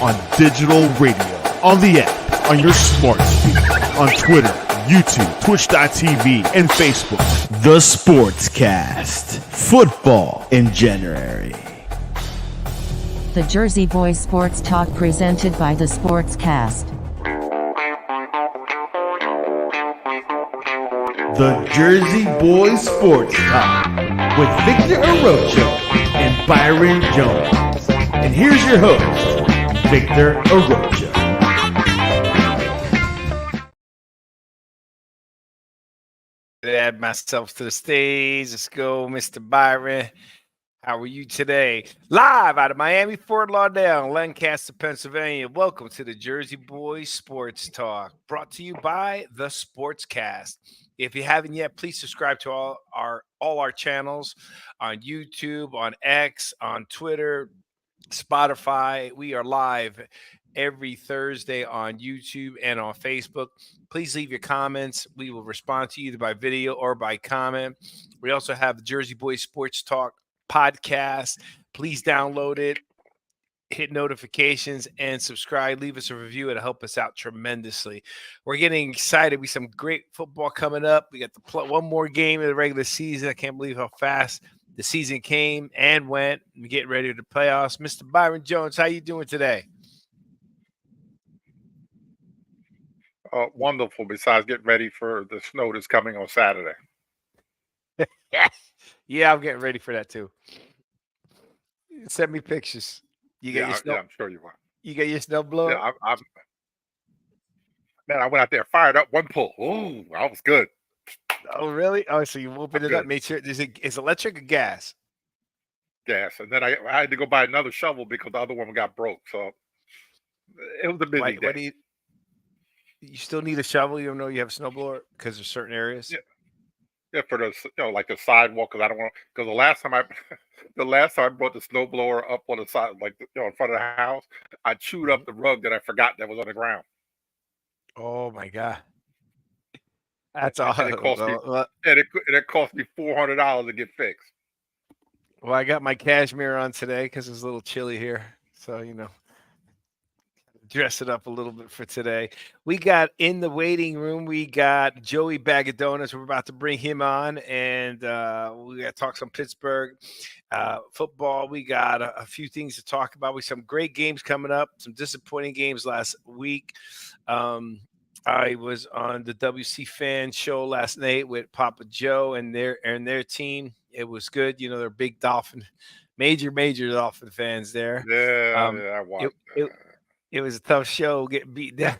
on digital radio, on the app, on your smart speaker, on Twitter, YouTube, Twitch.tv, and Facebook. The Sportscast. Football in January. The Jersey Boys Sports Talk presented by The Sportscast. The Jersey Boys Sports Talk with Victor Arocho and Byron Jones. And here's your host, Victor Arocho. Add myself to the stage. Let's go, Mr. Byron. How are you today? Live out of Miami, Fort Lauderdale, Lancaster, Pennsylvania. Welcome to the Jersey Boys Sports Talk, brought to you by The Sportscast. If you haven't yet, please subscribe to all our channels on YouTube, on X, on Twitter, Spotify. We are live every Thursday on YouTube and on Facebook. Please leave your comments. We will respond to you either by video or by comment. We also have the Jersey Boys Sports Talk podcast. Please download it, hit notifications, and subscribe. Leave us a review. It'll help us out tremendously. We're getting excited. We have some great football coming up. We got one more game of the regular season. I can't believe how fast the season came and went. We get ready to playoffs. Mr. Byron Jones, how you doing today? Wonderful, besides getting ready for the snow that's coming on Saturday. Yeah, I'm getting ready for that too. Send me pictures. You got your snow? Yeah, I'm sure you will. You got your snow blower? Yeah, man, I went out there, fired up one pull. Ooh, that was good. Oh, really? Oh, so you opened it up, made sure it's electric or gas? Gas. And then I had to go buy another shovel because the other one got broke. So it was a busy day. You still need a shovel even though you have a snowblower because there's certain areas? Yeah, for the like the sidewalk, because I don't want, because the last time I brought the snowblower up on the side, like in front of the house, I chewed up the rug that I forgot that was on the ground. Oh my God, that's all. And it cost me $400 to get fixed. Well, I got my cashmere on today because it's a little chilly here, so dress it up a little bit for today. We got in the waiting room, we got Joey Bag of Donuts. We're about to bring him on, and we got to talk some Pittsburgh football. We got a few things to talk about. We some great games coming up, some disappointing games last week. I was on the WC Fan show last night with Papa Joe and their team. It was good. They're big major Dolphin fans there. Yeah, I watched It was a tough show getting beat down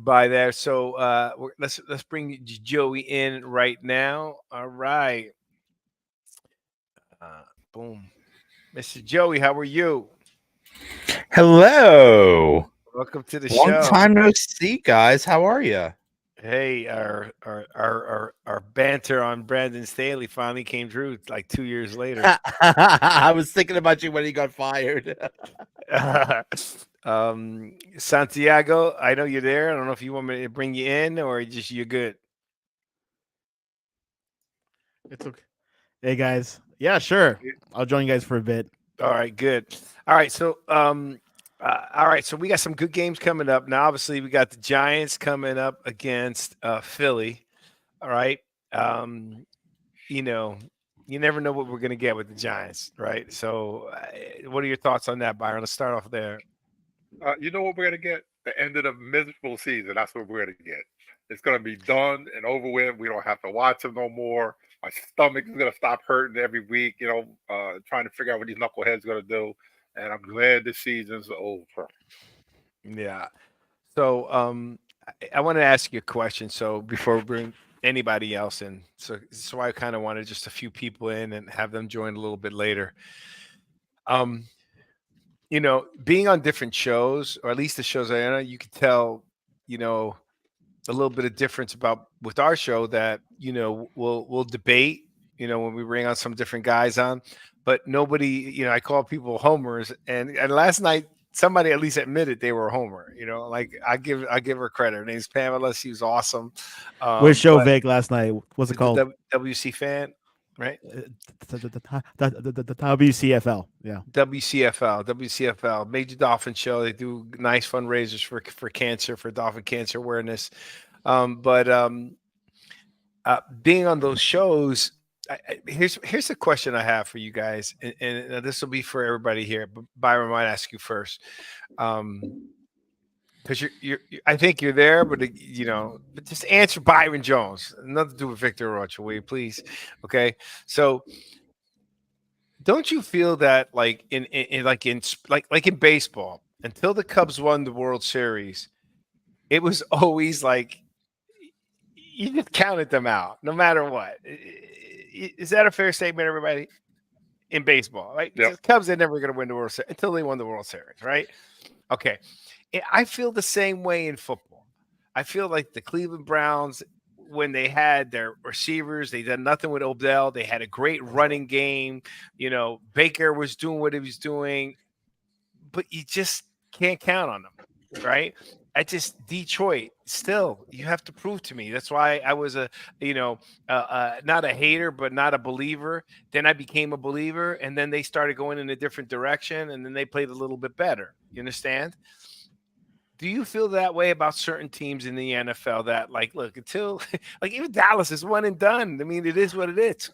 by there. So let's bring Joey in right now. All right. Boom. Mr. Joey, how are you? Hello. Welcome to the show. Long time no see, guys. How are you? Hey, our banter on Brandon Staley finally came true like 2 years later. I was thinking about you when he got fired. Santiago, I know you're there. I don't know if you want me to bring you in or just you're good. It's okay. Hey, guys. Yeah, sure. I'll join you guys for a bit. All right, good. All right, so so we got some good games coming up. Now, obviously, we got the Giants coming up against Philly. All right. You never know what we're going to get with the Giants, right? So what are your thoughts on that, Byron? Let's start off there. You know what we're going to get? The end of the miserable season. That's what we're going to get. It's going to be done and over with. We don't have to watch them no more. My stomach is going to stop hurting every week, trying to figure out what these knuckleheads are going to do. And I'm glad the season's over. Yeah. So I want to ask you a question. So before we bring anybody else in, so I kind of wanted just a few people in and have them join a little bit later. Being on different shows, or at least the shows I know, you could tell, a little bit of difference with our show that, we'll debate, when we bring on some different guys on. But nobody, I call people homers, and last night somebody at least admitted they were a homer. I give her credit. Her name's Pamela. She was awesome. Which show, Vic, last night? What's it called? WC Fan. right? The WCFL. Yeah. WCFL, Major Dolphin Show. They do nice fundraisers for cancer, for dolphin cancer awareness. But being on those shows, here's a question I have for you guys, and this will be for everybody here. But Byron, might ask you first, because I think you're there, but but just answer Byron Jones. Nothing to do with Victor Arocho, will you please? Okay, so don't you feel that like in baseball, until the Cubs won the World Series, it was always like you just counted them out, no matter what. Is that a fair statement, everybody? In baseball, right? Yep. The Cubs are never going to win the World Series until they won the World Series, right? Okay. I feel the same way in football. I feel like the Cleveland Browns, when they had their receivers, they did nothing with Odell. They had a great running game. Baker was doing what he was doing, but you just can't count on them, right? Detroit, still, you have to prove to me. That's why I was not a hater, but not a believer. Then I became a believer, and then they started going in a different direction, and then they played a little bit better. You understand? Do you feel that way about certain teams in the NFL that, like, look, until like even Dallas is one and done? I mean, it is what it is.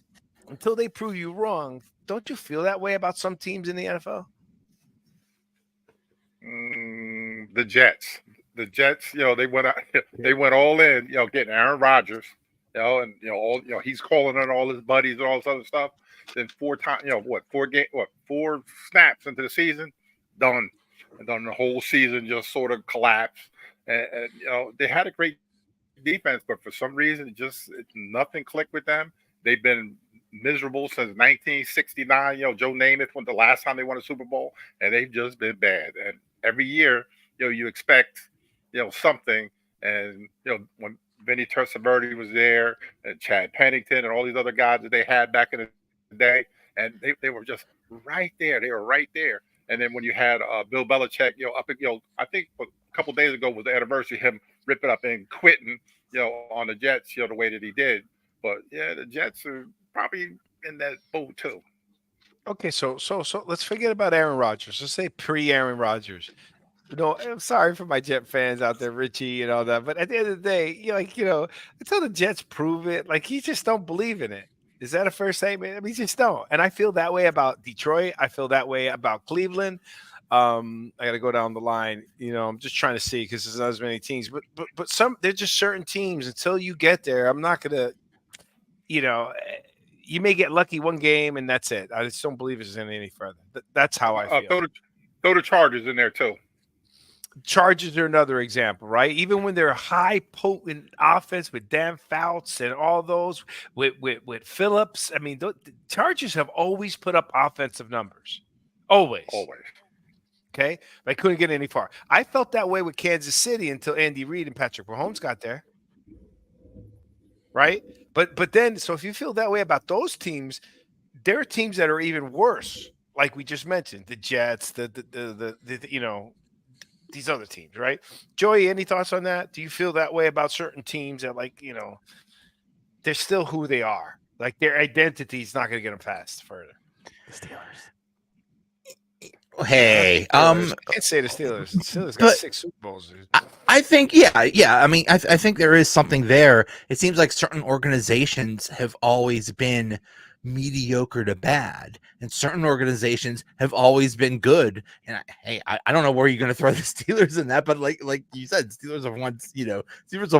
Until they prove you wrong, don't you feel that way about some teams in the NFL? The Jets. The Jets, they went out, they went all in, getting Aaron Rodgers, and he's calling on all his buddies and all this other stuff. Then 4 times, 4 snaps into the season, done. And then the whole season just sort of collapsed. And they had a great defense, but for some reason, nothing clicked with them. They've been miserable since 1969. Joe Namath went the last time they won a Super Bowl, and they've just been bad. And every year, you expect, something. And, when Vinny Testaverde was there and Chad Pennington and all these other guys that they had back in the day, and they were just right there. They were right there. And then when you had Bill Belichick, I think a couple of days ago was the anniversary of him ripping up and quitting, on the Jets, the way that he did. But yeah, the Jets are probably in that boat too. Okay, so let's forget about Aaron Rodgers. Let's say pre-Aaron Rodgers. I'm sorry for my Jet fans out there, Richie and all that. But at the end of the day, until the Jets prove it, like you just don't believe in it. Is that a fair statement? I mean, you just don't. And I feel that way about Detroit. I feel that way about Cleveland. I got to go down the line. I'm just trying to see because there's not as many teams. But there's just certain teams. Until you get there, I'm not gonna. You may get lucky one game and that's it. I just don't believe it's any further. That's how I feel. Throw the Chargers in there too. Chargers are another example, right? Even when they're high potent offense with Dan Fouts and all those with Phillips, I mean, the Chargers have always put up offensive numbers, always. Okay, they couldn't get any far. I felt that way with Kansas City until Andy Reid and Patrick Mahomes got there, right? But then, so if you feel that way about those teams, there are teams that are even worse, like we just mentioned, the Jets, the these other teams, right? Joey, any thoughts on that? Do you feel that way about certain teams that, like, they're still who they are? Like their identity is not going to get them past further. The Steelers. Hey, I can't say the Steelers. The Steelers got 6 Super Bowls. I think, yeah. I mean, I think there is something there. It seems like certain organizations have always been mediocre to bad, and certain organizations have always been good. And I don't know where you're going to throw the Steelers in that, but like you said, Steelers have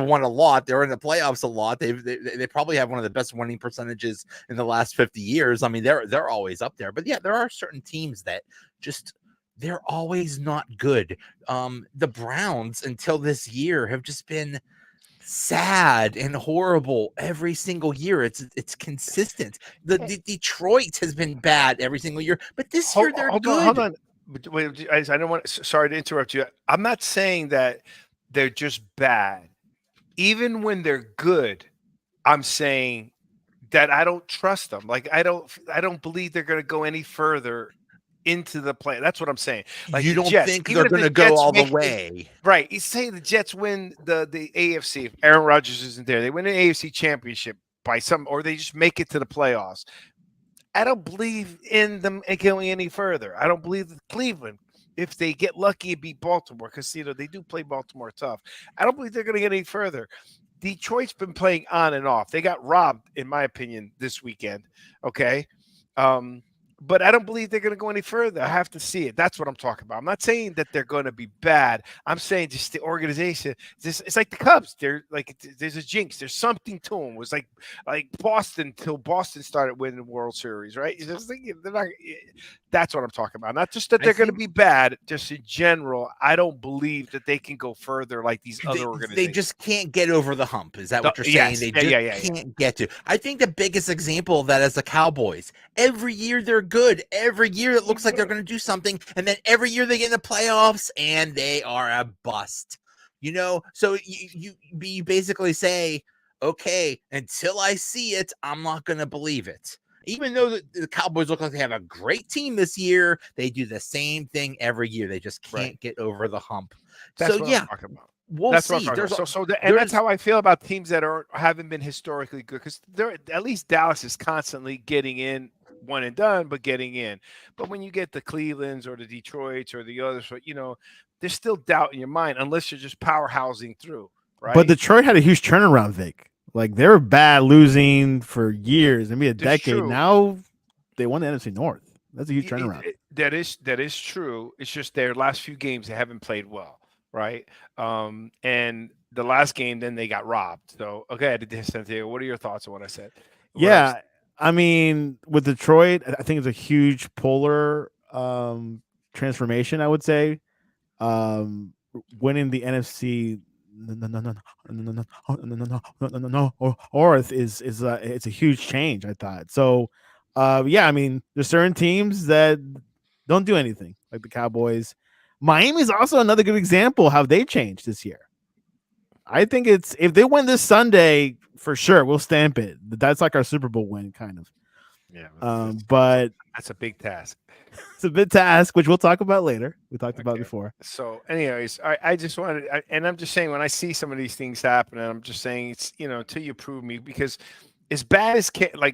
won a lot. They're in the playoffs a lot. They probably have one of the best winning percentages in the last 50 years. I mean, they're always up there. But yeah, there are certain teams that just they're always not good. The Browns until this year have just been sad and horrible every single year. It's consistent. The Detroit has been bad every single year, but this year they're good. Hold on. Wait, I don't want. Sorry to interrupt you. I'm not saying that they're just bad. Even when they're good, I'm saying that I don't trust them. Like I don't believe they're going to go any further into the play. That's what I'm saying. Like you don't Jets, think they're going to go all the way, right? You say the Jets win the AFC. If Aaron Rodgers isn't there, they win an AFC championship. by some, or they just make it to the playoffs. I don't believe in them going any further. I don't believe that Cleveland, if they get lucky and beat Baltimore, because they do play Baltimore tough. I don't believe they're going to get any further. Detroit's been playing on and off. They got robbed, in my opinion, this weekend. Okay. But I don't believe they're going to go any further. I have to see it. That's what I'm talking about. I'm not saying that they're going to be bad. I'm saying just the organization. It's like the Cubs. They're like, there's a jinx. There's something to them. It was like Boston till Boston started winning the World Series, right? That's what I'm talking about. Not just that they're going to be bad. Just in general, I don't believe that they can go further like these other organizations. They just can't get over the hump. Is that what you're saying? Yes. They can't get to. I think the biggest example of that is the Cowboys. Every year they're good. Every year it looks like they're going to do something, and then every year they get in the playoffs and they are a bust. So you basically say, okay, until I see it, I'm not going to believe it. Even though the Cowboys look like they have a great team this year, they do the same thing every year. They just can't get over the hump. That's what I'm talking about. We'll see. That's how I feel about teams that haven't been historically good, because at least Dallas is constantly getting in, one and done, but getting in. But when you get the Clevelands or the Detroits or the others, there's still doubt in your mind unless you're just powerhousing through, right? But Detroit had a huge turnaround, Vic. Like, they were bad, losing for years, maybe a decade. True. Now they won the NFC North. That's a huge turnaround. That is true. It's just their last few games they haven't played well, right? And the last game, then they got robbed. So, okay, Santiago, what are your thoughts on what I said? I mean, with Detroit, I think it's a huge polar transformation, I would say. Winning the NFC North is it's a huge change, I thought. So, I mean, there's certain teams that don't do anything, like the Cowboys. Miami's also another good example how they changed this year. I think if they win this Sunday, for sure, we'll stamp it. That's like our Super Bowl win, kind of. Yeah. But that's a big task. It's a big task, which we'll talk about later. We talked about before. So, anyways, I just wanted, and I'm just saying, when I see some of these things happen, I'm just saying it's, until you prove me, because as bad as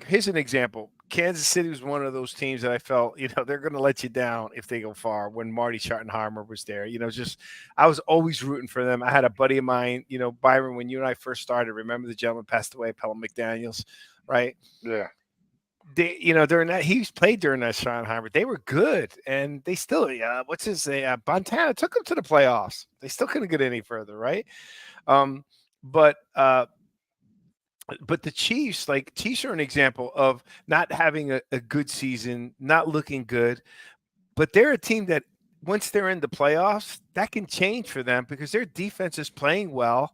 here's an example. Kansas City was one of those teams that I felt, they're going to let you down if they go far. When Marty Schottenheimer was there, I was always rooting for them. I had a buddy of mine, Byron, when you and I first started. Remember the gentleman passed away, Pelham McDaniels, right? Yeah. They, during that, he played during that Schottenheimer. They were good, and they still, Montana took them to the playoffs. They still couldn't get any further, right? But the Chiefs are an example of not having a good season, not looking good. But they're a team that once they're in the playoffs, that can change for them because their defense is playing well.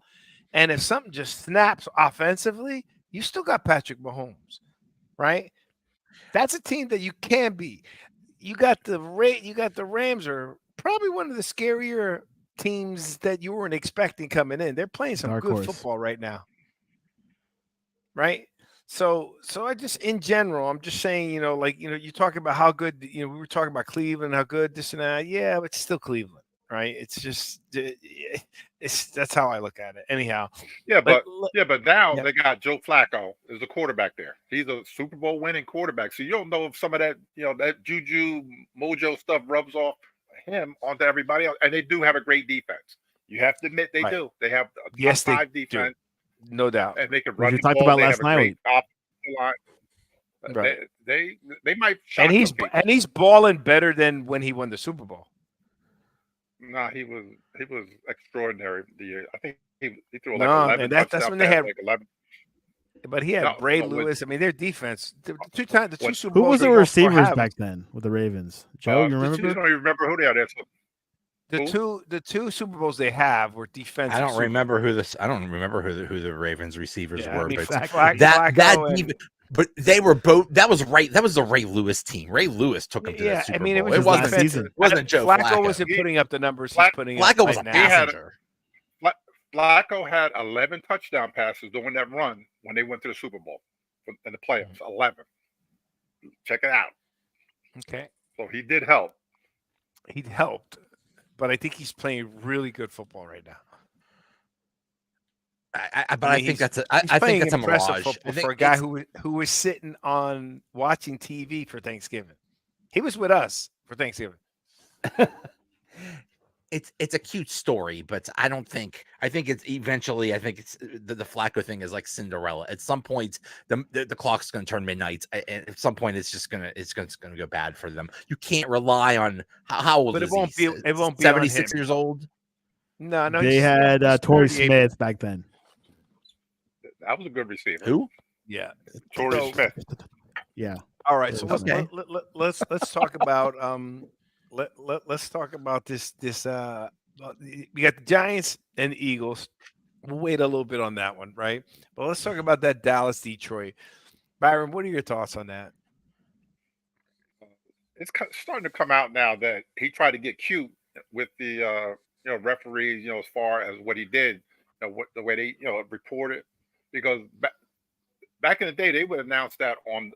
And if something just snaps offensively, you still got Patrick Mahomes, right? That's a team that you can beat. You got the Rams are probably one of the scarier teams that you weren't expecting coming in. They're playing some good football right now. Right. So I just, in general, I'm just saying, you talk about how good, we were talking about Cleveland, how good this and that. Yeah, but it's still Cleveland, right? It's just, that's how I look at it. Anyhow. Yeah, but now they got Joe Flacco as a quarterback there. He's a Super Bowl winning quarterback. So you don't know if some of that, that juju mojo stuff rubs off him onto everybody else. And they do have a great defense. You have to admit they do. They have a top 5 defense. No doubt. And they can run. You talked about last night. Right. They might. And he's balling better than when he won the Super Bowl. No, he was extraordinary the year. I think he threw 11. No, that's when they had 11. But he had Bray Lewis. I mean, their defense. The two Super Bowls. Who was the receivers back then with the Ravens? Joe, you remember? I don't even remember who they are. The two Super Bowls they have were defensive. I don't remember who the Ravens receivers were, but but they were both. That was the Ray Lewis team. Ray Lewis took them to the Super Bowl. It wasn't Joe Flacco. Wasn't putting up the numbers he's putting up. Flacco was a passenger. Flacco had 11 touchdown passes during that run when they went to the Super Bowl in the playoffs. 11. Check it out. Okay. So he did help. He helped. But I think he's playing really good football right now. But I think that's I think playing that's a impressive mirage. football I think for a guy who was sitting on watching TV for Thanksgiving. He was with us for Thanksgiving. it's a cute story, but I think it's eventually. I think it's the Flacco thing is like Cinderella. At some point, the clock's going to turn midnight, and at some point, it's going to go bad for them. You can't rely on how old But is it won't be 76 on him. years old. No, They he's had Torrey 38. Smith back then. That was a good receiver. Who? Yeah. Torrey Smith. Yeah. All right, so Okay. let's talk about let's talk about this we got the Giants and the Eagles. We'll wait a little bit on that one, right? But let's talk about that Dallas Detroit. Byron, what are your thoughts on that? It's starting to come out now that he tried to get cute with the referees, as far as what he did, what the way they reported, because back in the day they would announce that on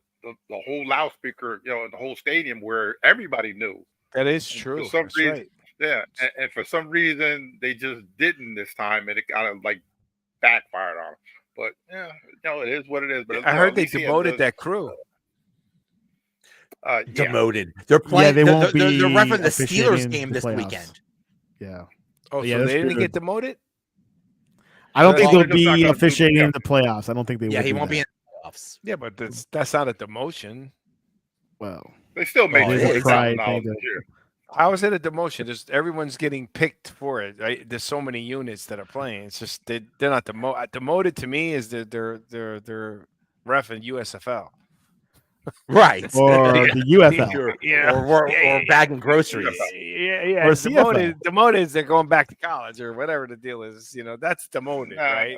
the whole loudspeaker, in the whole stadium where everybody knew. That is And true. for some That's reason, right. yeah, and for some reason they just didn't this time, and it kind of like backfired on him. But yeah, it is what it is. But I heard at they least he had demoted that crew. Yeah. Demoted. They're playing. they won't they're be refereeing the officiating Steelers game the this playoffs. weekend. Yeah. Oh, Yeah, so that's they didn't good. get demoted? I don't think Well, they'll they're just not be gonna do the officiating in playoffs. the playoffs. I don't think they Yeah, will. he do won't be that. in the playoffs. Yeah, but that's not a demotion. Well, They still made Oh, it is. $200,000 this year. How is it a demotion? Just everyone's getting picked for it. Right? There's so many units that are playing. It's just they're not demoted. To me, is they're ref in USFL. Right. or the UFL. or bagging groceries. Yeah. Or CFL. Demoted is they're going back to college or whatever the deal is. That's demoted, Nah, right?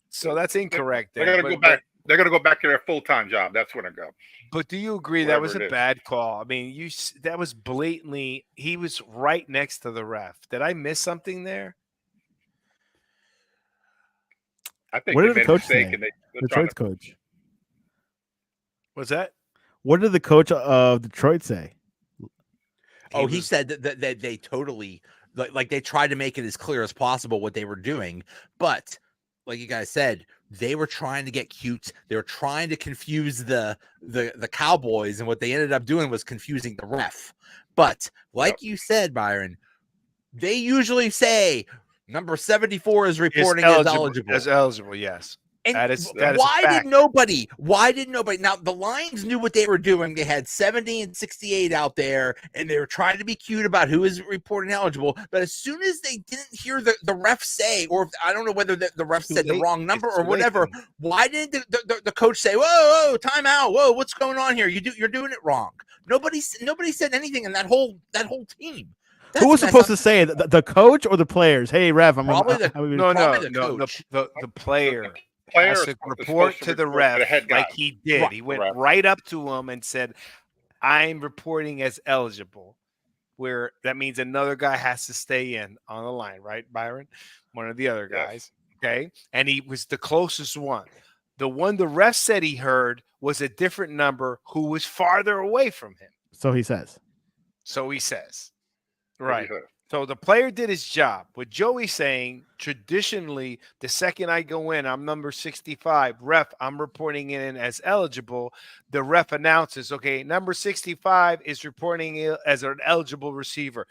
So that's incorrect. They're then. gonna go back. They're gonna go back to their full-time job. That's when I go. But do you agree that was Wherever a it is. bad call? I mean, that was blatantly. He was right next to the ref. Did I miss something there? I think What they did the made a coach mistake, say? and they're trying Detroit's to. coach. Was that? What did the coach of Detroit say? He said that they totally like they tried to make it as clear as possible what they were doing, but like you guys said, they were trying to get cute. They were trying to confuse the Cowboys, and what they ended up doing was confusing the ref. But like you said, Byron, they usually say number 74 is reporting as eligible. As eligible, yes. And That is why a did fact. nobody? Now the Lions knew what they were doing. They had 70 and 68 out there, and they were trying to be cute about who is reporting eligible. But as soon as they didn't hear the ref say, or I don't know whether the ref said the wrong number or whatever, why didn't the coach say, "Whoa, time out! Whoa, what's going on here? You're doing it wrong." Nobody said anything in that whole team. Who was supposed to say it? The coach or the players? Hey, ref, I'm No, coach. the player. Player Has to report to the ref like he did. Right. He went right up to him and said, "I'm reporting as eligible." Where that means another guy has to stay in on the line, right, Byron? One of the other guys. Yes. Okay. And he was the closest one. The one the ref said he heard was a different number who was farther away from him. So he says. Right. So the player did his job. What Joey's saying, traditionally, the second I go in, I'm number 65. Ref, I'm reporting in as eligible. The ref announces, okay, number 65 is reporting as an eligible receiver.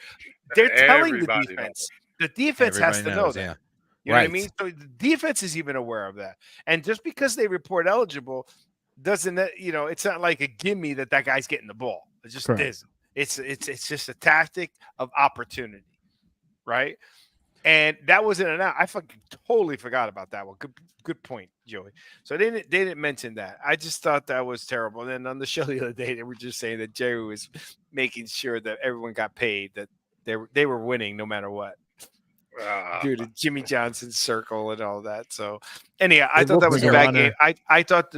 They're telling the defense. The defense has to know that. Yeah. You know what I mean? So the defense is even aware of that. And just because they report eligible doesn't, it's not like a gimme that guy's getting the ball. It just isn't. It's just a tactic of opportunity. Right. And that wasn't enough. I totally forgot about that one. Good point, Joey. So they didn't mention that. I just thought that was terrible. And then on the show the other day, they were just saying that Jerry was making sure that everyone got paid, that they were winning no matter what. Due to Jimmy Johnson's circle and all that. So anyhow, I thought that was a bad game. I thought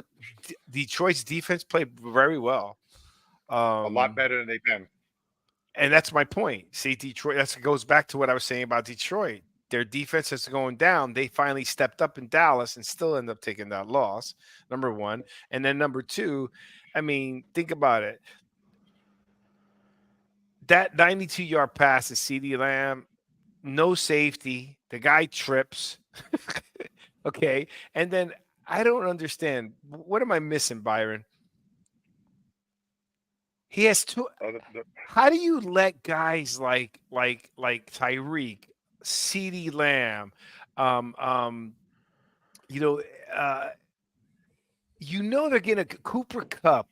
Detroit's defense played very well. A lot better than they've been. And that's my point. See, Detroit, that goes back to what I was saying about Detroit. Their defense is going down. They finally stepped up in Dallas and still end up taking that loss, number one. And then number two, I mean, think about it. That 92-yard pass to CeeDee Lamb, no safety. The guy trips. Okay. And then I don't understand. What am I missing, Byron? He has two. How do you let guys like Tyreek, CeeDee Lamb, um, um, you know, uh, they're getting a Cooper Cup.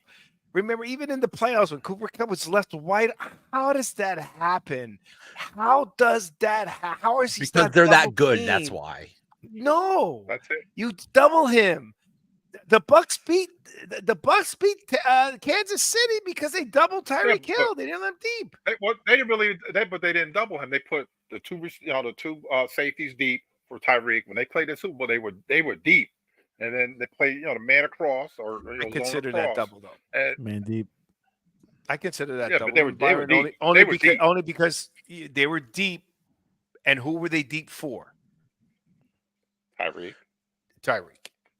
Remember, even in the playoffs when Cooper Cup was left wide, how does that happen? How does that? How is he Because not they're that double good. That's teamed? why. No, That's it. you double him. The Bucks beat Kansas City because they doubled Tyreek Hill. They didn't let him deep. They didn't really. But they didn't double him. They put the two safeties deep for Tyreek. When they played the Super Bowl, they were deep, and then they played the man across or I zone consider that across. double though. And, Man deep. I consider that Yeah, double. but they were deep. Only because they were deep, and who were they deep for? Tyreek.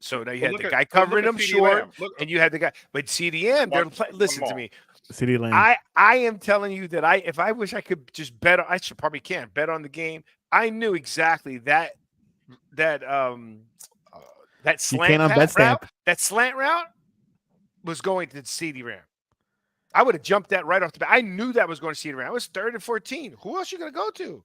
So now you Well, had the guy covering them short, and you had the guy. But CDM, listen to me. CeeDee Lamb. I am telling you that if I wish I could just bet on, I should probably can't bet on the game. I knew exactly that slant route was going to CeeDee Lamb. I would have jumped that right off the bat. I knew that was going to CeeDee Lamb. I was 3rd and 14. Who else are you going to go to?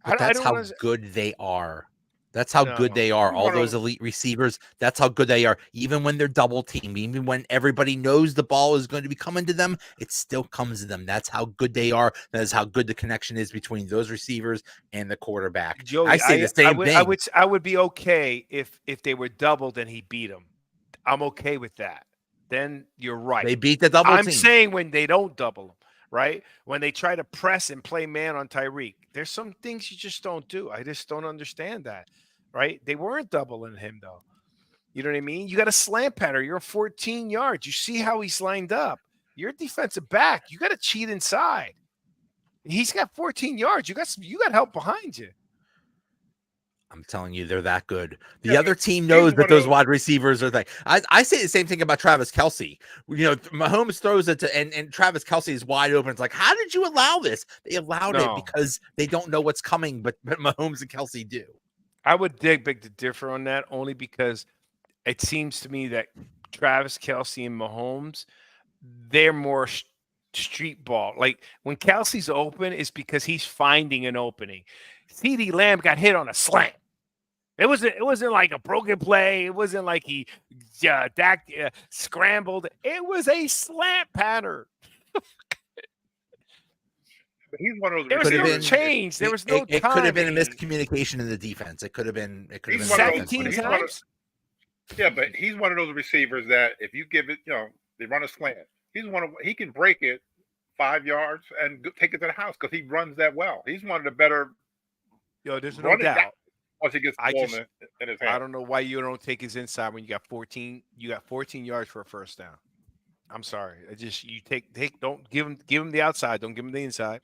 But that's how good they are. That's how good they are. All those elite receivers, that's how good they are. Even when they're double teamed, even when everybody knows the ball is going to be coming to them, it still comes to them. That's how good they are. That is how good the connection is between those receivers and the quarterback. Joey, I say the same thing. I would be okay if they were doubled and he beat them. I'm okay with that. Then you're right. They beat the double team. I'm saying when they don't double them, right? When they try to press and play man on Tyreek, there's some things you just don't do. I just don't understand that, right? They weren't doubling him, though. You know what I mean? You got a slant pattern. You're 14 yards. You see how he's lined up. You're a defensive back. You got to cheat inside. He's got 14 yards. You got help behind you. I'm telling you, they're that good. The other team knows that those wide receivers are like. I say the same thing about Travis Kelce. Mahomes throws it to, and Travis Kelce is wide open. It's like, how did you allow this? They allowed it because they don't know what's coming, but Mahomes and Kelce do. I would beg to differ on that only because it seems to me that Travis Kelce and Mahomes, they're more street ball. Like when Kelce's open, it's because he's finding an opening. CeeDee Lamb got hit on a slant. It wasn't like a broken play. It wasn't like he scrambled. It was a slant pattern. He's one of those. There was no change. There was no time. It could have been a miscommunication in the defense. It could have been. 17 times. Yeah, but he's one of those receivers that if you give it, they run a slant. He can break it 5 yards and take it to the house because he runs that well. He's one of the better. There's no doubt. Once he gets the ball in his hand. I don't know why you don't take his inside when you got 14. You got 14 yards for a first down. I'm sorry. Don't give him the outside. Don't give him the inside.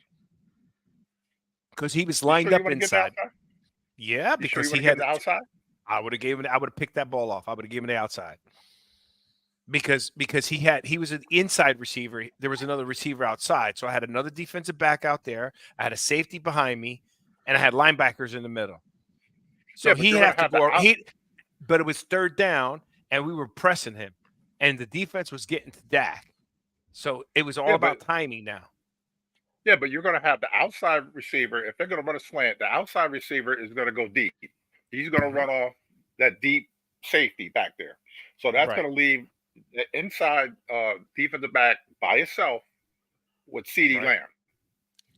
Because he was lined up inside. Yeah, because he had the outside. I would have picked that ball off. I would have given the outside. Because he was an inside receiver. There was another receiver outside. So I had another defensive back out there. I had a safety behind me, and I had linebackers in the middle. So he had to go. But it was 3rd down, and we were pressing him, and the defense was getting to Dak. So it was all about timing now. Yeah, but you're going to have the outside receiver. If they're going to run a slant, the outside receiver is going to go deep. He's going to run off that deep safety back there. So that's going to leave the inside defensive back by itself with CeeDee Lamb.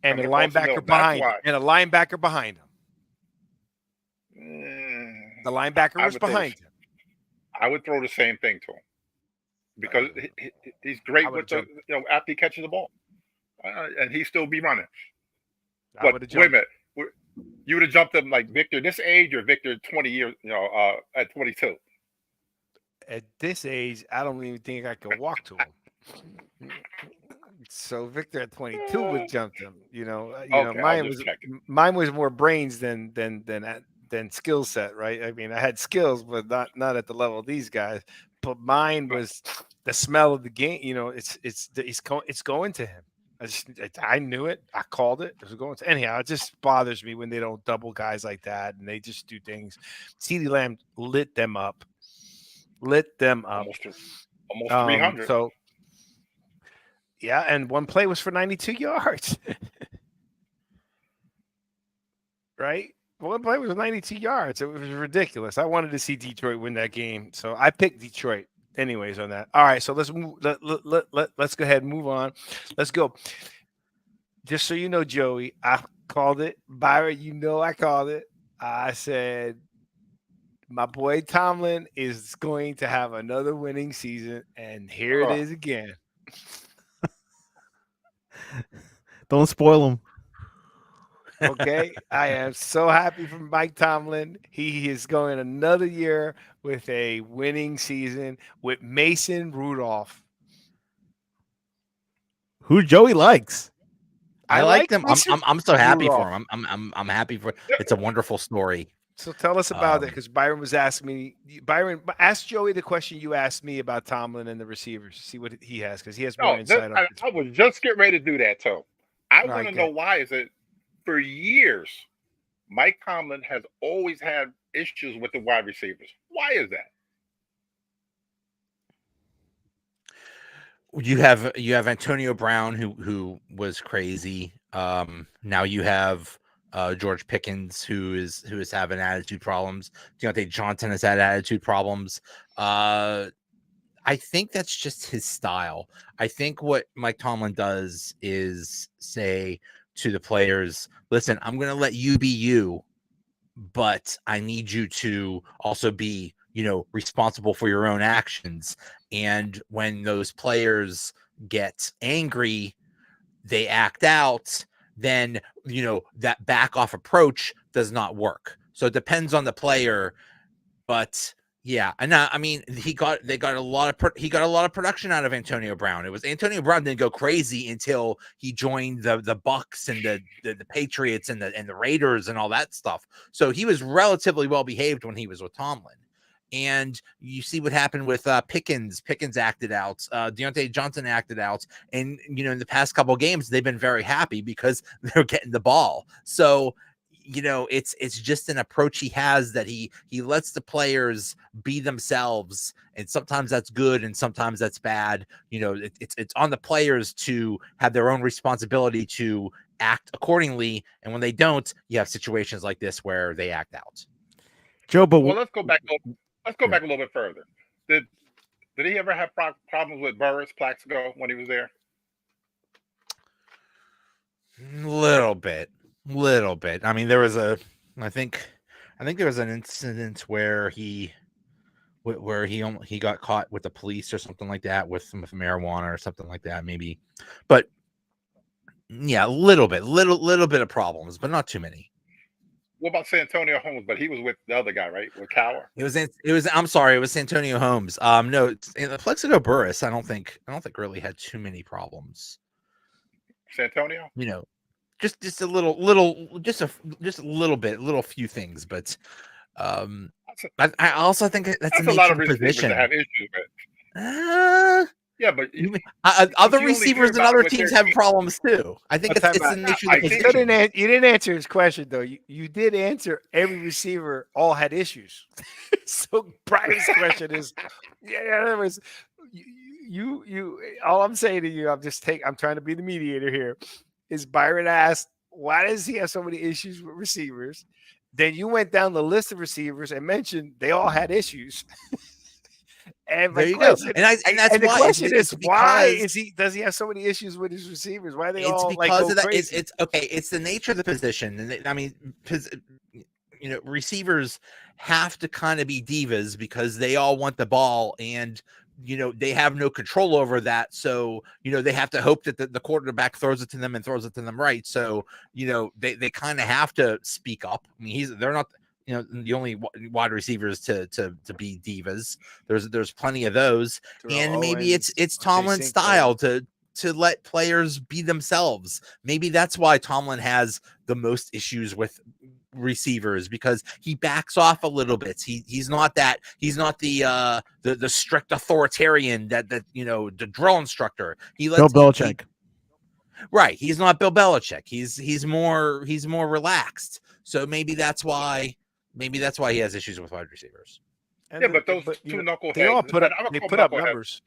And a linebacker behind him. And a linebacker behind him. The linebacker was behind him. I would throw the same thing to him because he's great with after he catches the ball. And he still be running. But wait a minute, you would have jumped him like Victor this age or Victor 20 years, at 22. At this age, I don't even think I could walk to him. So Victor at 22 would jump him. Mine was more brains than skill set, right? I mean, I had skills, but not at the level of these guys. But mine was the smell of the game. It's going to him. I knew it. I called it. It was going to anyhow. It just bothers me when they don't double guys like that and they just do things. CeeDee Lamb lit them up. Almost 300. So yeah, and one play was for 92 yards. Right? One play was 92 yards. It was ridiculous. I wanted to see Detroit win that game, so I picked Detroit. Anyways, on that. All right, so let's move. Let's go ahead and move on. Let's go. Just so you know, Joey, I called it. Byron, you know I called it. I said my boy Tomlin is going to have another winning season, and here it is again. Don't spoil him. Okay, I am so happy for Mike Tomlin. He is going another year with a winning season with Mason Rudolph, Who Joey likes. I like them. Mason I'm so happy Rudolph. for him. I'm happy for. It's a wonderful story. So tell us about it, because Byron was asking me. Byron, ask Joey the question you asked me about Tomlin and the receivers. See what he has, because he has more insight on it. I was just getting ready to do that, too. I want to Okay. know why is it for years Mike Tomlin has always had issues with the wide receivers. Why is that? You have Antonio Brown who was crazy. Now you have George Pickens who is having attitude problems. Deontay Johnson has had attitude problems. I think that's just his style. I think what Mike Tomlin does is say to the players, listen, I'm going to let you be you, but I need you to also be, responsible for your own actions. And when those players get angry, they act out, then, that back off approach does not work. So it depends on the player, but yeah. And I mean, he got a lot of production out of Antonio Brown. It was Antonio Brown didn't go crazy until he joined the Bucks and the Patriots and the Raiders and all that stuff. So he was relatively well behaved when he was with Tomlin. And you see what happened with Pickens. Pickens acted out. Deontay Johnson acted out. And, in the past couple of games, they've been very happy because they're getting the ball. So, it's just an approach he has that he lets the players be themselves. And sometimes that's good and sometimes that's bad. It's on the players to have their own responsibility to act accordingly. And when they don't, you have situations like this where they act out. Joe, but Well, let's go back. Let's go back a little bit further. Did he ever have problems with Burris Plaxico when he was there? Little bit. I mean, there was I think there was an incident where he got caught with the police or something like that with marijuana or something like that, maybe. But yeah, a little bit of problems, but not too many. What about Santonio Holmes? But he was with the other guy, right? With Cower. It was I'm sorry, it was Santonio Holmes. No, Plexico Burris, I don't think really had too many problems. Santonio? Just a little bit, few things, but I also think that's a lot of receivers that have issues with. Yeah, but other receivers and other teams have problems too. I think it's the nature of the position. You didn't answer his question though. You did answer every receiver all had issues. So Brian's question is, in other words, you. All I'm saying to you, I'm trying to be the mediator here. Is Byron asked, why does he have so many issues with receivers? Then you went down the list of receivers and mentioned they all had issues. And there you go. And that's the why. question is, why does he have so many issues with his receivers? Why are they all like go crazy? It's okay. It's the nature of the position. And I mean, receivers have to kind of be divas because they all want the ball and they have no control over that. So, they have to hope that the quarterback throws it to them and throws it to them right. So, they kind of have to speak up. I mean, they're not, the only wide receivers to be divas. There's plenty of those. And maybe it's Tomlin's style to let players be themselves. Maybe that's why Tomlin has the most issues with receivers, because he backs off a little bit. He's not the strict authoritarian that the drill instructor. He lets Bill Belichick. Right. He's not Bill Belichick. He's more relaxed. So maybe that's why he has issues with wide receivers. And Yeah, but those you two know, knuckleheads. they all put up. I'm gonna They call put up knuckleheads. numbers.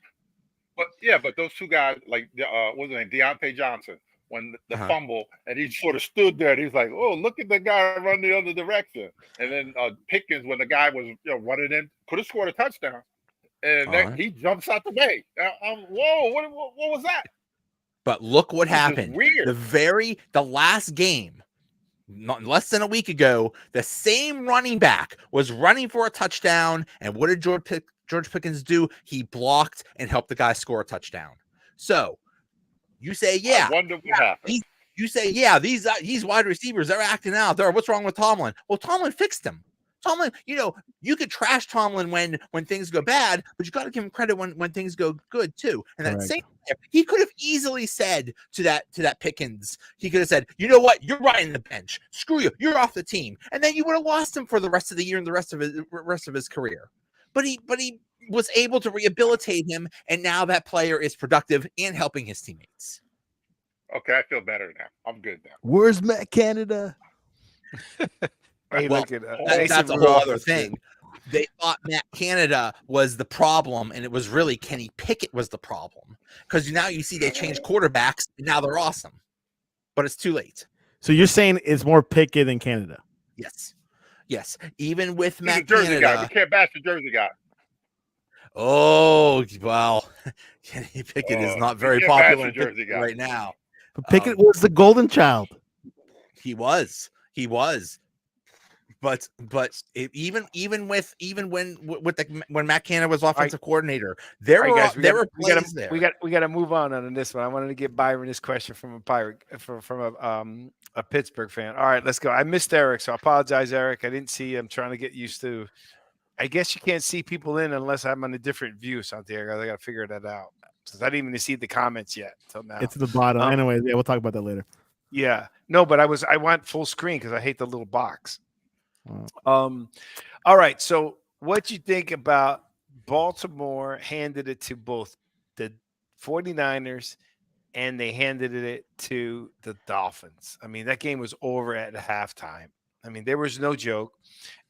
But yeah, but those two guys, like what's his name, Deontay Johnson, when the fumble, and he sort of stood there, and he's like, "Oh, look at the guy run the other direction." And then Pickens, when the guy was running in, could have scored a touchdown, and then he jumps out the way. Whoa, what was that? But look what This is happened. weird. The last game, not less than a week ago, the same running back was running for a touchdown, and what did George Pickens do? He blocked and helped the guy score a touchdown. So you say, I wonder what happened. You say, these wide receivers, they're acting out. What's wrong with Tomlin? Well, Tomlin fixed them. Tomlin, you could trash Tomlin when things go bad, but you got to give him credit when things go good too. And that same, he could have easily said to that Pickens, he could have said, you know what, you're riding the bench. Screw you, you're off the team, and then you would have lost him for the rest of the year and the rest of his career. But he was able to rehabilitate him, and now that player is productive and helping his teammates. Okay, I feel better now. I'm good now. Where's Matt Canada? Hey, well, look at that's a whole other thing. They thought Matt Canada was the problem, and it was really Kenny Pickett was the problem. Because now you see they changed quarterbacks, and now they're awesome. But it's too late. So you're saying it's more Pickett than Canada? Yes. Even with He's Matt a Jersey Canada, guy. We can't bash the Jersey guy. Oh, well, Kenny Pickett is not very popular in Jersey right now. But Pickett was the golden child. He was. But even when Matt Canada was offensive coordinator, there were plays there. We got to move on this one. I wanted to get Byron this question from a Pittsburgh fan. All right, let's go. I missed Eric, so I apologize, Eric. I didn't see. I'm trying to get used to. I guess you can't see people in unless I'm on a different view, Santiago. I got to figure that out. Because I didn't even see the comments yet until now. It's at the bottom. Anyway, yeah, we'll talk about that later. Yeah. No, but I want full screen because I hate the little box. All right. So what you think about Baltimore handed it to both the 49ers and they handed it to the Dolphins? I mean, that game was over at halftime. I mean, there was no joke.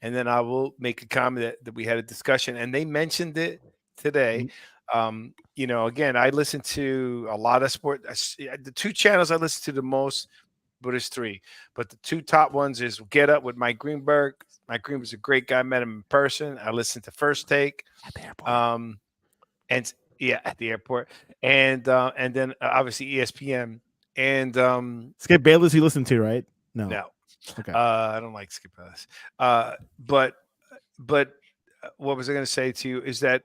And then I will make a comment that we had a discussion, and they mentioned it today. Again, I listen to a lot of sport. The two channels I listen to the most, but it's three. But the two top ones is Get Up with Mike Greenberg. Mike Greenberg's a great guy. Met him in person. I listened to First Take. At the airport. At the airport. And then obviously ESPN. And Skip Bayless you listen to, right? No. Okay. I don't like Skip Bayless. But what was I going to say to you is that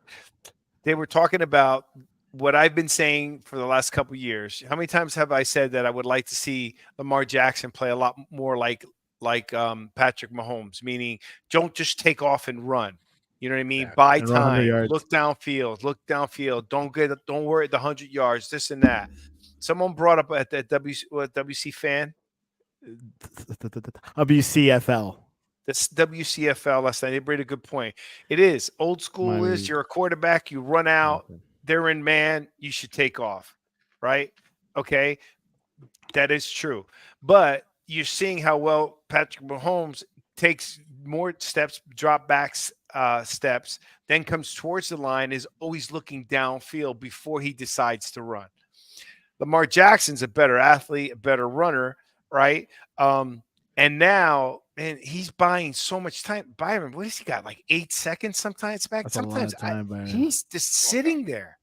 they were talking about what I've been saying for the last couple of years. How many times have I said that I would like to see Lamar Jackson play a lot more like Patrick Mahomes, meaning don't just take off and run. You know what I mean? Buy time, look downfield. Don't worry at the 100 yards, this and that. Someone brought up at that WC fan. WCFL. That's WCFL last night. They made a good point. It is old school. You're a quarterback. You run out. They're in man. You should take off, right? Okay, that is true. But you're seeing how well Patrick Mahomes takes more steps, drop backs, steps, then comes towards the line. Is always looking downfield before he decides to run. Lamar Jackson's a better athlete, a better runner. Right. And now, man, he's buying so much time. Byron, what has he got? Like 8 seconds sometimes back? That's sometimes a lot of time, he's just sitting there.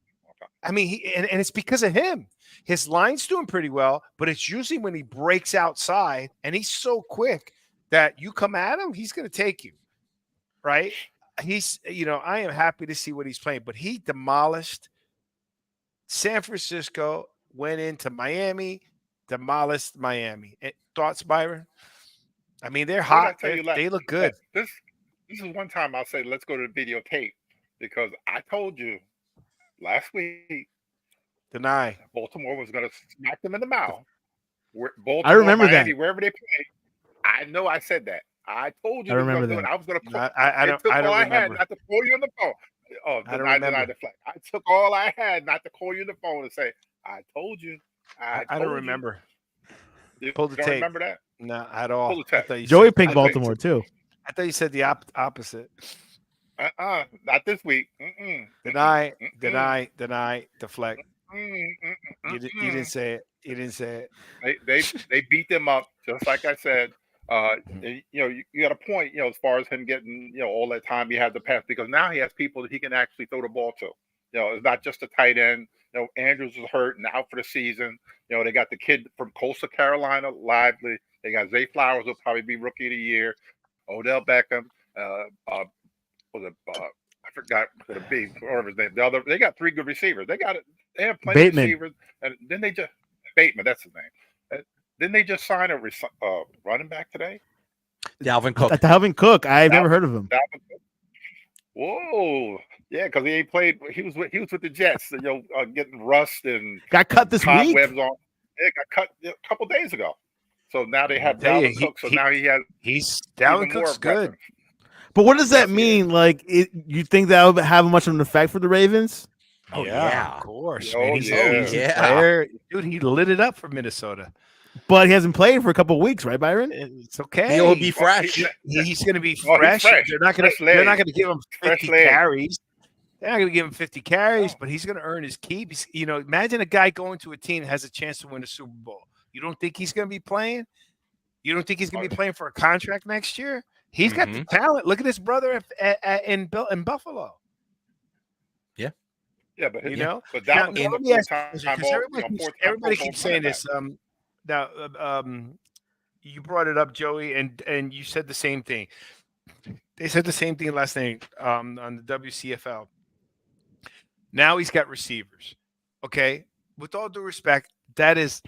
I mean, and it's because of him. His line's doing pretty well, but it's usually when he breaks outside and he's so quick that you come at him, he's going to take you. Right. I am happy to see what he's playing, but he demolished San Francisco, went into Miami, demolished Miami. Thoughts, Byron? I mean, they're hot. They look good. This is one time I'll say, let's go to the videotape, because I told you last week. Deny. Baltimore was going to smack them in the mouth. Baltimore, I remember Miami, that. Wherever they play. I know I said that. I told you. I remember that. I was going to call. I don't remember. I had not to call you on the phone. Oh, deny deflect. I took all I had not to call you on the phone and say, I told you. I don't remember. You Pull the don't tape. remember that? No, at all. Pull the tape. I thought you Joey said, picked I thought you Baltimore said- too. I thought you said the opposite. Not this week. Deny, Mm-mm. deflect. You didn't say it. You didn't say it. They beat them up, just like I said. Mhm. And, you got a point, as far as him getting, all that time he had to pass, because now he has people that he can actually throw the ball to. It's not just a tight end. Andrews is hurt and out for the season. They got the kid from Coastal Carolina, Lively. They got Zay Flowers, will probably be rookie of the year. Odell Beckham. I forgot what it be. Whatever his name. They got three good receivers. They have plenty Bateman. of receivers, and then they just Bateman. That's his name. Didn't they just sign a running back today? Dalvin Cook. Dalvin Cook. I've never heard of him. Dalvin Cook. Whoa, yeah, because he ain't played. He was with the Jets. Getting rust and Got cut this week. cobwebs on. Yeah, got cut a couple days ago. So now they have tell you, Dalvin Cook. So now he has Dalvin even more Cook's good. weapons. But what does that Yes, he mean? Like, you think that would have much of an effect for the Ravens? Oh, yeah. of course. Oh, man. He's yeah. he's a Yeah. player. Dude, he lit it up for Minnesota. But he hasn't played for a couple of weeks, right, Byron? It's okay. He'll be fresh. He's going to be Oh, he's fresh. fresh. They're not going Fresh to. They're not leg. going to give him Fresh 50 leg. carries. They're not going to give him 50 carries, but he's going to earn his keep. Imagine a guy going to a team that has a chance to win a Super Bowl. You don't think he's going to be playing? You don't think he's going to be playing for a contract next year? He's got the talent. Look at his brother in Buffalo. Yeah, but You know. but Now, Dalvin let Cook, me ask you, four-time because four-time everybody Pro keeps Bowl saying running this. Now, you brought it up, Joey, and you said the same thing. They said the same thing last night on the WCFL. Now he's got receivers. Okay, with all due respect, that is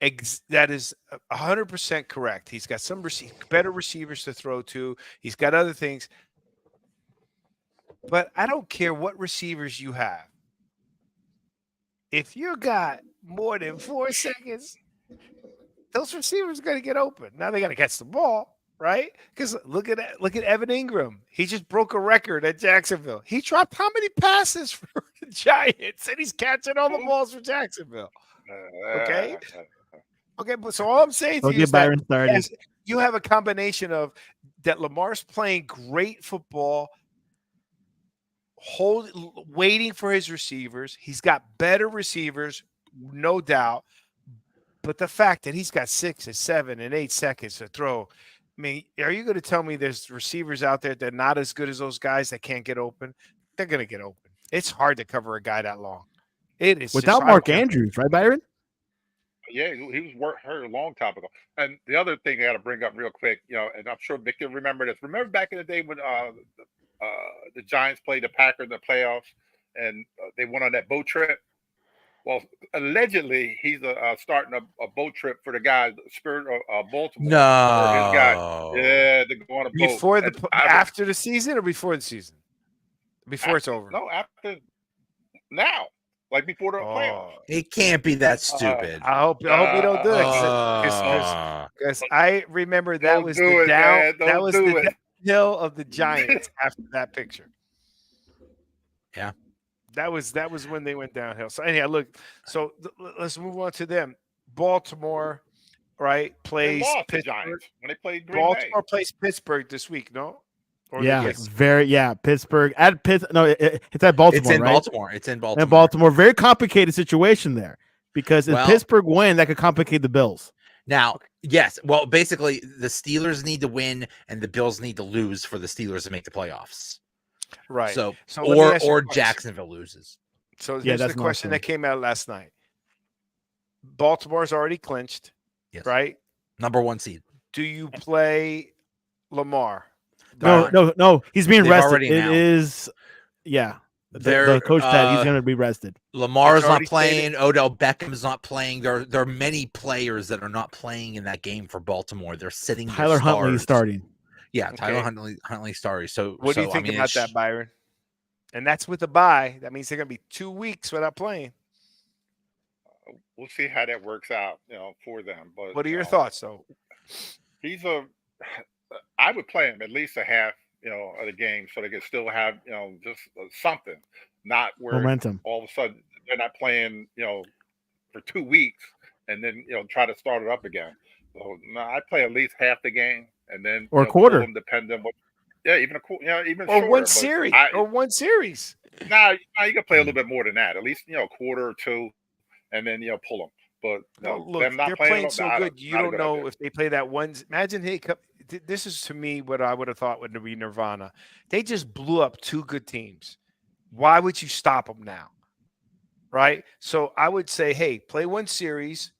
100% correct. He's got some better receivers to throw to. He's got other things. But I don't care what receivers you have. If you got more than 4 seconds, those receivers are going to get open. Now they got to catch the ball, right? Because look at Evan Ingram. He just broke a record at Jacksonville. He dropped how many passes for the Giants, and he's catching all the balls for Jacksonville. Okay. Okay, but so all I'm saying to Don't you get is that Byron started. yes, you have a combination of that Lamar's playing great football, waiting for his receivers. He's got better receivers, no doubt. But the fact that he's got 6 and 7 and 8 seconds to throw, I mean, are you going to tell me there's receivers out there that are not as good as those guys that can't get open? They're going to get open. It's hard to cover a guy that long. It is Without Mark Andrews, right, Byron? Yeah, he was hurt a long time ago. And the other thing I got to bring up real quick, and I'm sure Vic can remember this. Remember back in the day when the Giants played the Packers in the playoffs, and they went on that boat trip? Well, allegedly, he's starting a boat trip for the guys, Spirit of Baltimore. No. For his guy. Yeah, to go on a boat. Before after the season or before the season? Before it's over. No, after now. Like before the playoffs. It can't be that stupid. I hope you don't do it because I remember that was the downhill of the Giants after that picture. Yeah, that was when they went downhill. So anyhow, look. So let's move on to them. Baltimore, right? Plays Pittsburgh when they played Green Baltimore Bay. Plays Pittsburgh this week. No. Pittsburgh at Pitt. No, it's at Baltimore. It's in right? Baltimore. It's in Baltimore. And Baltimore, very complicated situation there because if Pittsburgh win, that could complicate the Bills. Now, yes, well, basically, the Steelers need to win and the Bills need to lose for the Steelers to make the playoffs. Right. So or Jacksonville loses. So here's the question that came out last night. Baltimore's already clinched, right? Number 1 seed. Do you play Lamar? No. He's being rested. It is, the coach said he's going to be rested. Lamar's not playing. Odell Beckham's not playing. There are many players that are not playing in that game for Baltimore. They're sitting. Tyler Huntley starting. Yeah, Tyler Huntley starting. So what do you think about that, Byron? And that's with a bye. That means they're going to be 2 weeks without playing. We'll see how that works out, for them. But what are your thoughts, though? I would play him at least a half, of the game, so they could still have, just something, not where momentum. All of a sudden they're not playing, for 2 weeks, and then try to start it up again. So no, I play at least half the game, and then Or a pull quarter. them depending what. Yeah, even a quarter. Even or shorter. one series. Or one series. Nah, you can play a little bit more than that. At least a quarter or two, and then pull them. But no, Well, look, them not they're playing playing them, so good. You not a don't good know idea. if they play that one. Imagine this is to me what I would have thought would be Nirvana. They just blew up two good teams. Why would you stop them now? Right. So I would say, hey, play one series,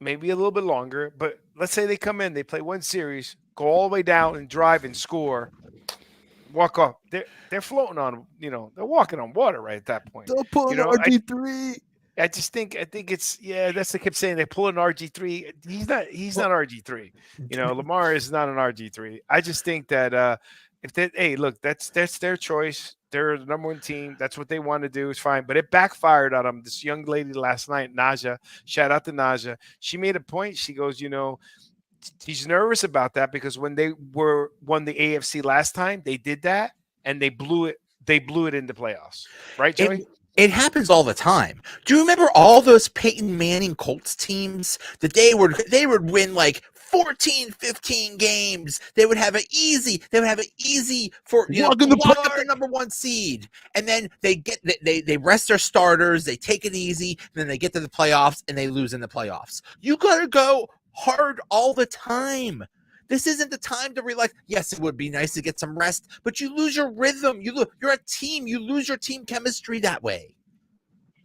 maybe a little bit longer. But let's say they come in, they play one series, go all the way down and drive and score, walk off. They're floating on. They're walking on water right at that point. Don't pull You know, RG3. I think it's that's they kept saying they pull an RG3. He's not RG3. Lamar is not an RG3. I just think that if they look, that's their choice. They're the number one team. That's what they want to do. It's fine. But it backfired on them. This young lady last night, Naja, shout out to Naja. She made a point. She goes, she's nervous about that because when they won the AFC last time, they did that and they blew it. They blew it in the playoffs. Right, Joey? It happens all the time. Do you remember all those Peyton Manning Colts teams that they would win like 14, 15 games? They would have it easy for lock up the number one seed. And then they rest their starters, they take it easy, and then they get to the playoffs and they lose in the playoffs. You gotta go hard all the time. This isn't the time to relax. Yes, it would be nice to get some rest, but you lose your rhythm. You're a team. You lose your team chemistry that way.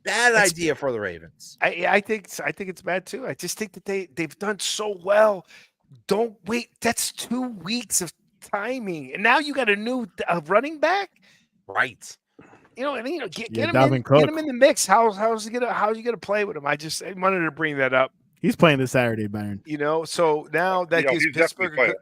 Bad idea for the Ravens. I think it's bad too. I just think that they've done so well. Don't wait. That's 2 weeks of timing, and now you got a new running back, right? Get him in the mix. How's you gonna play with him? I wanted to bring that up. He's playing this Saturday, Byron. So now that gives Pittsburgh.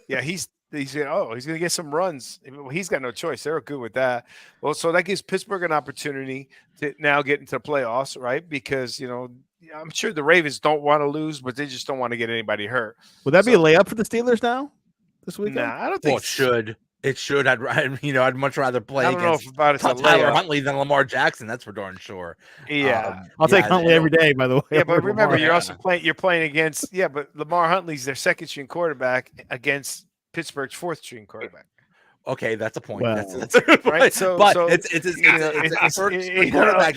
Yeah, he's going to get some runs. He's got no choice. They're good with that. Well, so that gives Pittsburgh an opportunity to now get into the playoffs, right? Because I'm sure the Ravens don't want to lose, but they just don't want to get anybody hurt. Would that be a layup for the Steelers now this weekend? Nah, I don't think it should. It should. I'd much rather play against Tyler Huntley than Lamar Jackson. That's for darn sure. Yeah, I'll take Huntley every day. By the way. Yeah, but remember, you're also playing. You're playing against. Yeah, but Lamar Huntley's their second string quarterback against Pittsburgh's fourth string quarterback. Okay, that's a point. Well, that's a good point. Right. It's a first string quarterback.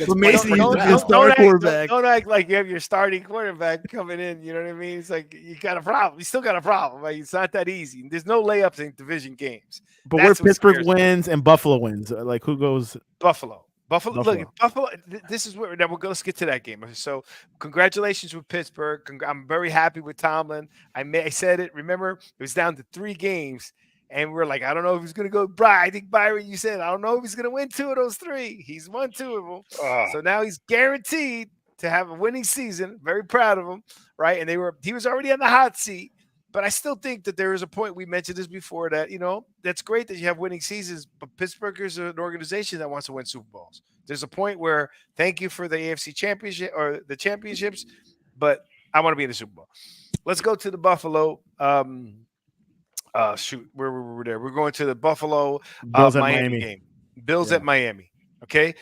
Don't act like you have your starting quarterback coming in. You know what I mean? It's like you got a problem. You still got a problem. Like, it's not that easy. There's no layups in division games. But where Pittsburgh wins and Buffalo wins, like who goes? Buffalo. Look, Buffalo. This is where let's get to that game. So, congratulations with Pittsburgh. I'm very happy with Tomlin. I said it. Remember, it was down to 3 games. And we're like, I don't know if he's going to go. I think Byron, you said, I don't know if he's going to win 2 of those 3. He's won 2 of them. So now he's guaranteed to have a winning season. Very proud of him, right? And he was already on the hot seat. But I still think that there is a point, we mentioned this before, that, that's great that you have winning seasons, but Pittsburgh is an organization that wants to win Super Bowls. There's a point where, thank you for the AFC championship or the championships, but I want to be in the Super Bowl. Let's go to the Buffalo. Where we were there. We're going to the Buffalo Miami game. Bills at Miami. Okay.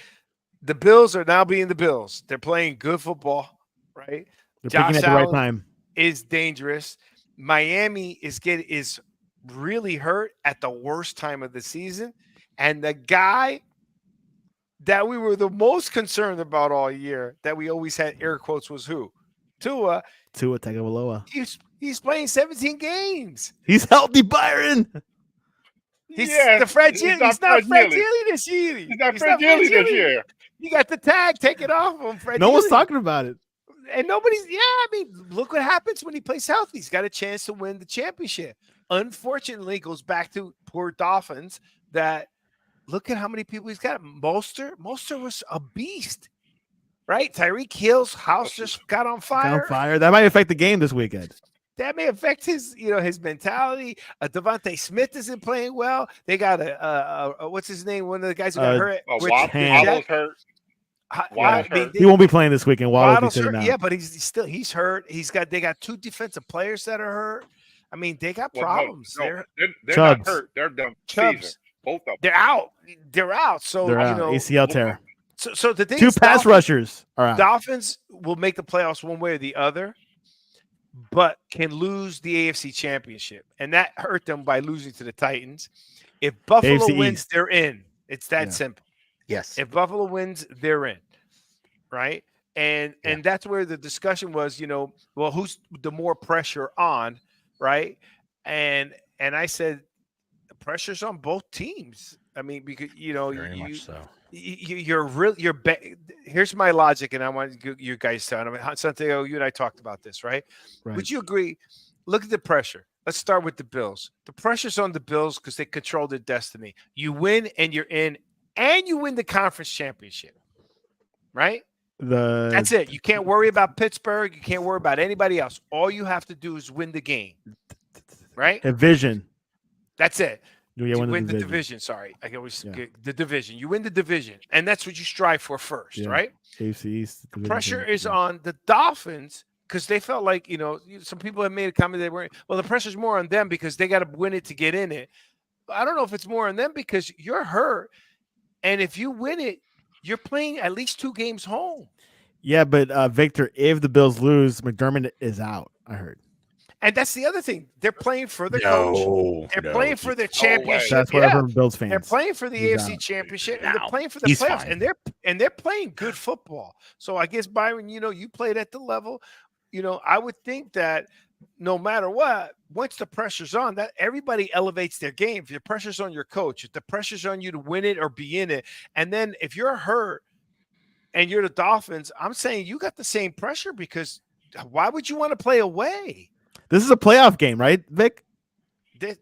The Bills are now being the Bills. They're playing good football, right? They're picking at the right time. Is dangerous. Miami is really hurt at the worst time of the season. And the guy that we were the most concerned about all year, that we always had air quotes, was who? Tua Tagovailoa. He's playing 17 games. He's healthy, Byron. He's not fragile this year. He's not fragile this year. You got the tag. Take it off him. No one's talking about it. And nobody's. Yeah, I mean, look what happens when he plays healthy. He's got a chance to win the championship. Unfortunately, it goes back to poor Dolphins. That look at how many people he's got. Mostert was a beast. Right? Tyreek Hill's house just got on fire. That might affect the game this weekend. That may affect his mentality. Devontae Smith isn't playing well. They got a what's his name? One of the guys who got hurt. Waddle's hurt. He won't be playing this weekend. Waddle's hurt. Yeah, but he's hurt. They got 2 defensive players that are hurt. I mean, they got problems. They're not hurt. They're done. Season. Both of them. They're out. So they're out. ACL tear. So the thing Two is, pass rushers are out. Dolphins will make the playoffs one way or the other, but can lose the AFC Championship, and that hurt them by losing to the Titans. If Buffalo AFC wins, East. they're in. It's that Yeah. simple. Yes. If Buffalo wins, they're in, right? And Yeah. and that's where the discussion was. Well, who's the more pressure on, right? And I said the pressure's on both teams. I mean, because Very much so. Here's my logic, and I want you guys to. I mean, Santiago, you and I talked about this, right? Right. Would you agree? Look at the pressure. Let's start with the Bills. The pressure's on the Bills because they control their destiny. You win and you're in, and you win the conference championship, right? That's it. You can't worry about Pittsburgh. You can't worry about anybody else. All you have to do is win the game, right? Division. That's it. You You win the division. Sorry, I always get the division. You win the division, and that's what you strive for first, Yeah. right? AFC East. The pressure is on the Dolphins because they felt like some people have made a comment they weren't. Well, the pressure's more on them because they got to win it to get in it. I don't know if it's more on them because you're hurt, and if you win it, you're playing at least 2 games home. Yeah, but Victor, if the Bills lose, McDermott is out. I heard. And that's the other thing. They're playing for the coach. They're playing for the championship. That's what I heard from Bills fans. They're playing for the He's AFC out. Championship, and they're playing for the He's playoffs, fine. and they're playing good football. So I guess Byron, you played at the level. I would think that no matter what, once the pressure's on, that everybody elevates their game. If the pressure's on your coach, if the pressure's on you to win it or be in it, and then if you're hurt and you're the Dolphins, I'm saying you got the same pressure because why would you want to play away? This is a playoff game, right, Vic?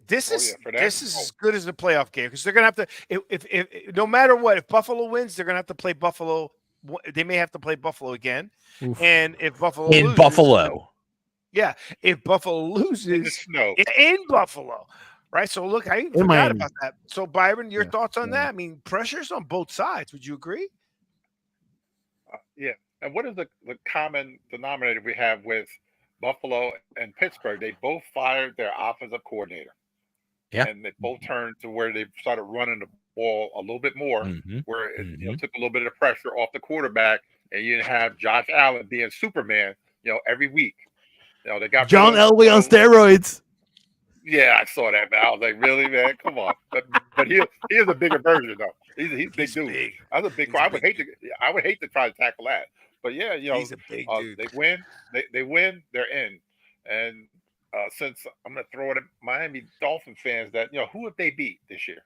This is as good as a playoff game because they're gonna have to. If no matter what, if Buffalo wins, they're gonna have to play Buffalo. They may have to play Buffalo again, and if Buffalo loses, Buffalo, if Buffalo loses No. in Buffalo, right? So look, I even forgot Miami. about that. So Byron, your Yeah, thoughts on yeah. that? I mean, pressure's on both sides. Would you agree? Yeah. And what is the common denominator we have with Buffalo and Pittsburgh? They both fired their offensive coordinator. Yeah. And they both turned to where they started running the ball a little bit more, where it took a little bit of the pressure off the quarterback, and you didn't have Josh Allen being Superman, every week. They got John Elway on steroids. Yeah, I saw that, man. I was like, really, man? Come on. But he is a bigger version, though. He's a big dude. Big. That's a big. I would hate to try to tackle that. But yeah, He's a big dude. they win. They win. They're in. And since I'm going to throw it at Miami Dolphin fans, that who have they beat this year?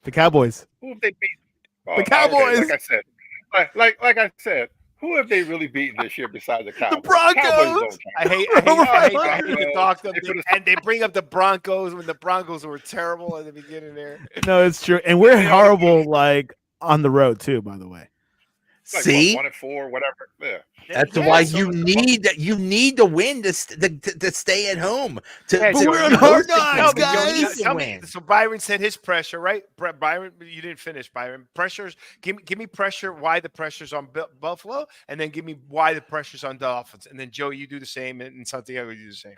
The Cowboys. Who have they beat? The Cowboys. Okay, like I said, who have they really beaten this year besides the Cowboys? The Broncos. Cowboys don't count. I hate to talk them, and they bring up the Broncos when the Broncos were terrible at the beginning there. No, it's true, and we're horrible on the road too. By the way, Like, See? 1-4, whatever. Yeah. That's why you need to win to stay at home. But we're on hard knocks, guys. Tell me, so Byron said his pressure, right? Byron, you didn't finish. Byron, pressures. Give me pressure. Why the pressure's on Buffalo, and then give me why the pressure's on Dolphins, and then Joey, you do the same, and Santiago, you do the same.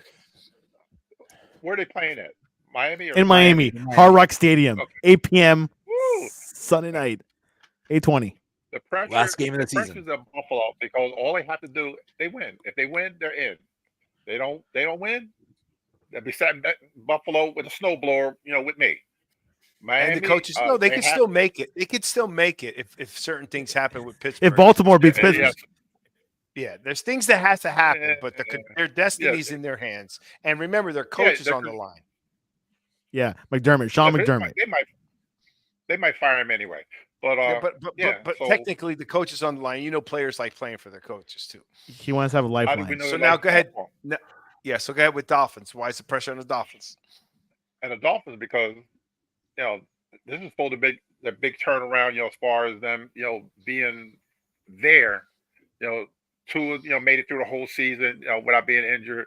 Where are they playing at? Miami or in Miami, Hard Rock Stadium, Okay. 8 p.m. Woo! Sunday night, 8:20. The pressure, Last game of the season. pressure's on Buffalo because all they have to do, they win. If they win, they're in. They don't win, they'll be sat in Buffalo with a snowblower, with me. Miami, And the coaches, they could still make it. They could still make it if certain things happen with Pittsburgh. If Baltimore beats Pittsburgh, Yes. Yeah, there's things that has to happen, Yeah, but their destinies in their hands. And remember, their coach is on the line. yeah, McDermott, Sean McDermott. They might fire him anyway. But But so technically, the coach is on the line. Players like playing for their coaches too. He wants to have a how do we lifeline. know So they now like go ahead. football? So go ahead with Dolphins. Why is the pressure on the Dolphins? And the Dolphins, because this is supposed to be the big turnaround, as far as them, being there. Tua, made it through the whole season, without being injured.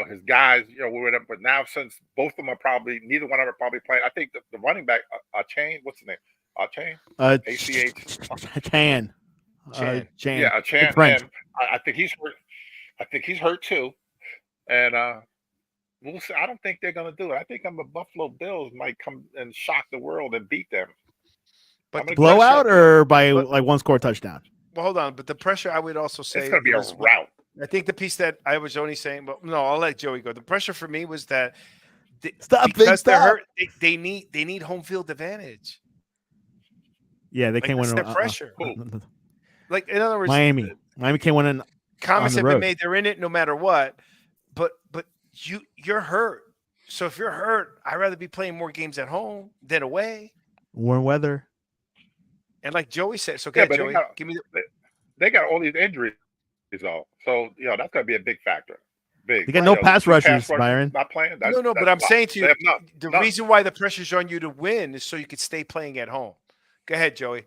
His guys, whatever. But now, since both of them are neither one of them are probably playing. I think the running back, Chain, what's his name? Chain, ACH. Chan. Chan. Chan. Yeah, Chan. French. And I think he's hurt. I think he's hurt too. And we'll see. I don't think they're going to do it. I think the Buffalo Bills might come and shock the world and beat them. But the blowout pressure, or by like one score touchdown? well, hold on. But the pressure, I would also say, It's going to be a was- rout. I think the piece that I was only saying, but no, I'll let Joey go. The pressure for me was that Stop, Big, because they're stop. hurt, they need home field advantage. Yeah, they Like, can't win. that's the pressure. Cool. Like, in other words, Miami can't win. Comments the have been road. made. They're in it no matter what. But you're hurt. So if you're hurt, I'd rather be playing more games at home than away. Warm weather. And like Joey said, so Yeah, okay, but Joey, give me they got all these injuries, though. So that's going to be a big factor. Big. They got no pass rushers, Byron. Not playing. no. But I'm saying to you, the none. reason why the pressure's on you to win is so you could stay playing at home. Go ahead, Joey.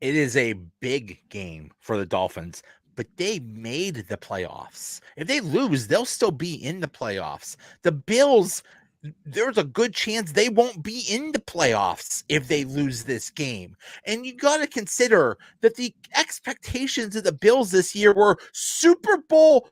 It is a big game for the Dolphins, but they made the playoffs. If they lose, they'll still be in the playoffs. The Bills, there's a good chance they won't be in the playoffs if they lose this game. And you got to consider that the expectations of the Bills this year were Super Bowl